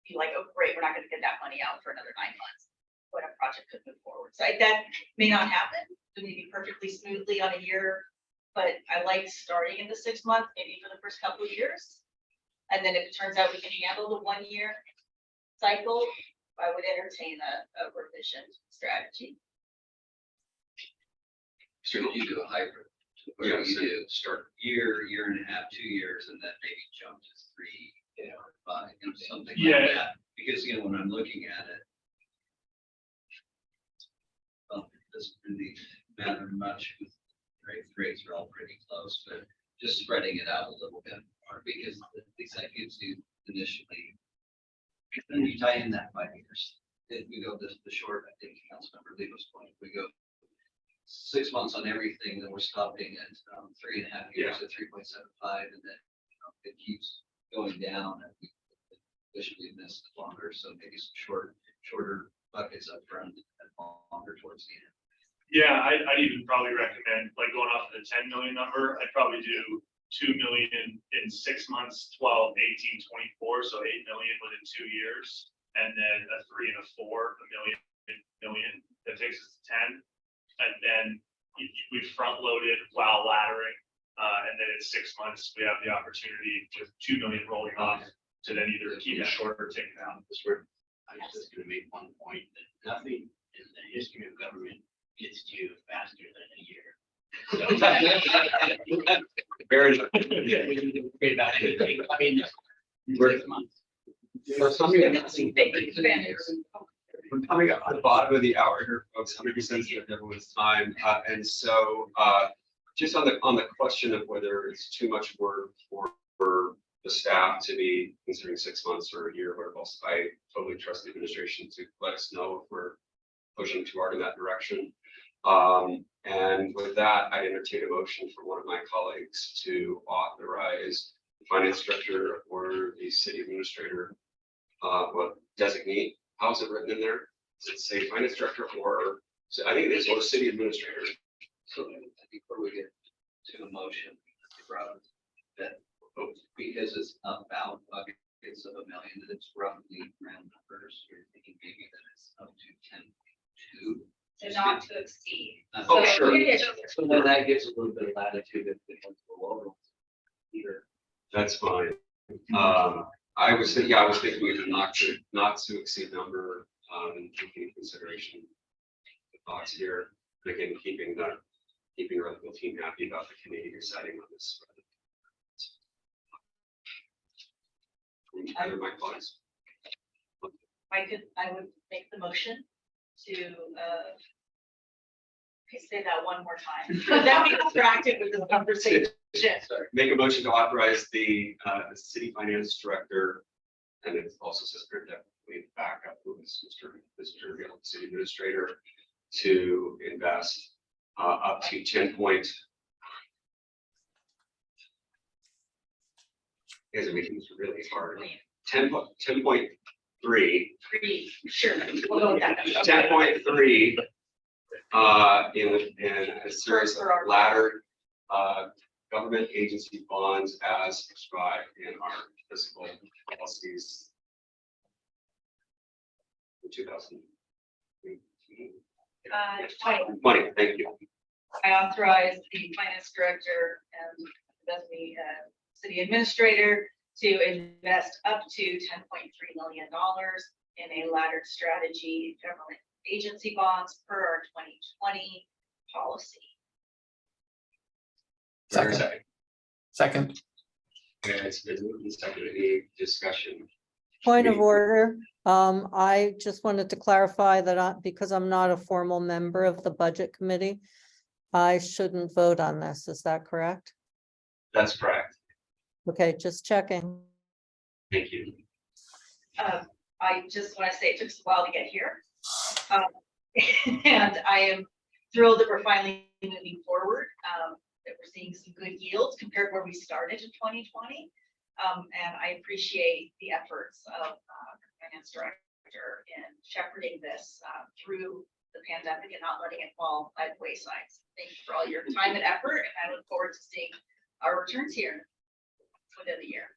be like, oh great, we're not going to get that money out for another 9 months when a project could move forward. So that may not happen. It may be perfectly smoothly on a year, but I like starting in the 6 months, maybe for the first couple of years. And then if it turns out we can handle the 1 year cycle, I would entertain a revision strategy. So you do a hybrid, where you do start year, year and a half, 2 years, and then maybe jump to 3 or 5, something like that. Because, when I'm looking at it, well, it doesn't really matter much, rates are all pretty close, but just spreading it out a little bit more, because at least that gives you initially, then you tie in that 5 years. If we go the short, I think Councilmember Leo's point, if we go 6 months on everything, then we're stopping at 3.5 years at 3.75, and then it keeps going down, and we officially missed longer, so maybe some shorter buckets up front and longer towards the end. Yeah, I'd even probably recommend, like, going off of the 10 million number, I'd probably do 2 million in 6 months, 12, 18, 24, so 8 million within 2 years, and then a 3 and a 4, a million, that takes us to 10. And then we front loaded while laddering, and then in 6 months, we have the opportunity with 2 million rolling off to then either keep it short or take it down. I was just gonna make one point that nothing in the history of government gets to you faster than a year. Very. I mean, We're- 6 months. We're coming up at the bottom of the hour here, folks. I'm gonna be sensitive to everyone's time. And so just on the question of whether it's too much work for the staff to be considering 6 months or a year, whatever else, I totally trust the administration to let us know if we're pushing too hard in that direction. And with that, I entertain a motion from one of my colleagues to authorize the finance director or the city administrator, designate. How's it written in there? Does it say finance director or, so I think it is, or city administrator. So I think where we get to a motion from that, because it's about buckets of $1 million, and it's roughly round numbers, you're thinking maybe that it's up to 10.2. To not to exceed. Oh, So, sure. yeah, So then that gives a little bit of latitude if it comes below. Either. That's fine. I was thinking of not to exceed number, taking into consideration the thoughts here. Again, keeping our local team happy about the committee deciding on this. Other my thoughts. I would make the motion to, say that one more time. That be distracted with this conversation. Sorry. Make a motion to authorize the city finance director, and it also says here that we back up with Mr. Gill, city administrator, to invest up to 10 point. Guys are making this really hard. 10.3. Sure, we'll go with that. 10.3 in a series of laddered government agency bonds as prescribed in our fiscal policies in 2020. 20, thank you. I authorize the finance director and the city administrator to invest up to $10.3 million in a laddered strategy government agency bonds per our 2020 policy. Second. And it's been moved and seconded. Any discussion? Point of order. I just wanted to clarify that because I'm not a formal member of the budget committee, I shouldn't vote on this. Is that correct? That's correct. Okay, just checking. Thank you. I just want to say it took us a while to get here. And I am thrilled that we're finally moving forward, that we're seeing some good yields compared to where we started in 2020. And I appreciate the efforts of the finance director in shepherding this through the pandemic and not letting it fall by the wayside. Thank you for all your time and effort, and I look forward to seeing our returns here within the year.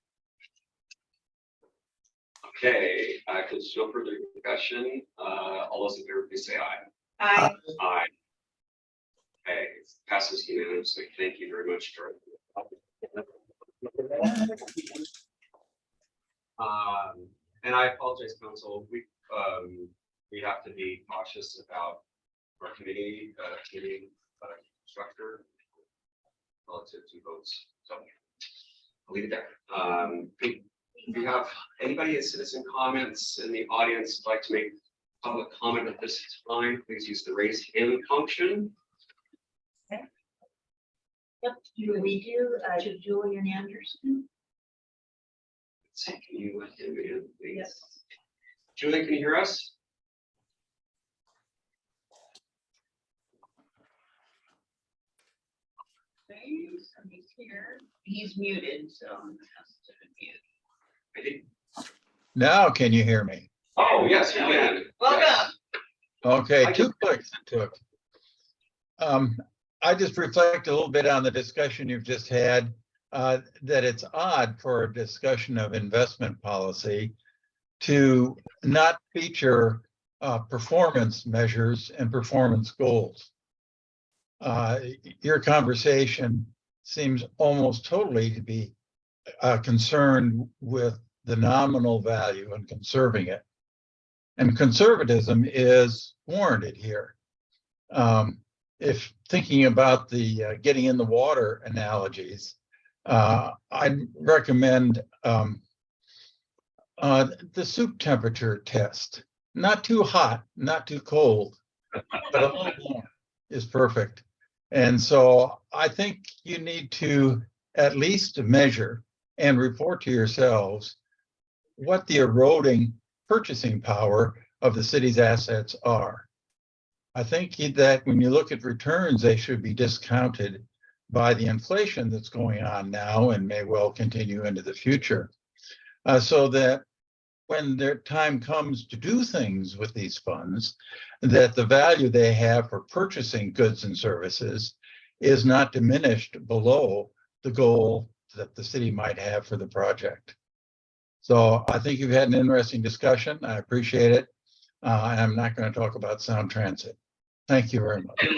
Okay, there's no further discussion. All those in favor, please say aye. Aye. Aye. Okay, passes unanimously. Thank you very much, Jordan. And I apologize, council. We have to be cautious about our committee structure relative to votes. So I'll leave it there. Do you have anybody in citizen comments in the audience would like to make public comment at this time? Please use the raise hand function. Yep, we do to Julian Anderson. Can you let him in, please? Yes. Julian, can you hear us? He's here. He's muted, so. I think. Now can you hear me? Oh, yes, you can. Welcome. Yes. Okay, 2 clicks it took. I just reflect a little bit on the discussion you've just had, that it's odd for a discussion of investment policy to not feature performance measures and performance goals. Your conversation seems almost totally to be concerned with the nominal value and conserving it. And conservatism is warranted here. If thinking about the getting in the water analogies, I'd recommend the soup temperature test. Not too hot, not too cold, but a little warm is perfect. And so I think you need to at least measure and report to yourselves what the eroding purchasing power of the city's assets are. I think that when you look at returns, they should be discounted by the inflation that's going on now and may well continue into the future. So that when their time comes to do things with these funds, that the value they have for purchasing goods and services is not diminished below the goal that the city might have for the project. So I think you've had an interesting discussion. I appreciate it. And I'm not going to talk about Sound Transit. Thank you very much.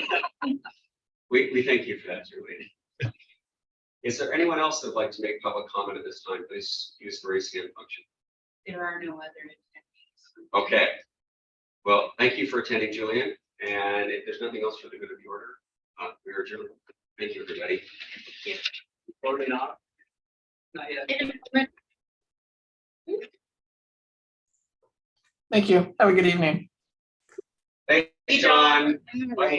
We thank you for that, Julie. Is there anyone else that'd like to make public comment at this time? Please use the raise hand function. There are no other attendees. Okay. Well, thank you for attending, Julian. And if there's nothing else for the good of the order, we're adjourned. Thank you, everybody. Voting off. Not yet. Thank you. Have a good evening. Thanks, John. Bye.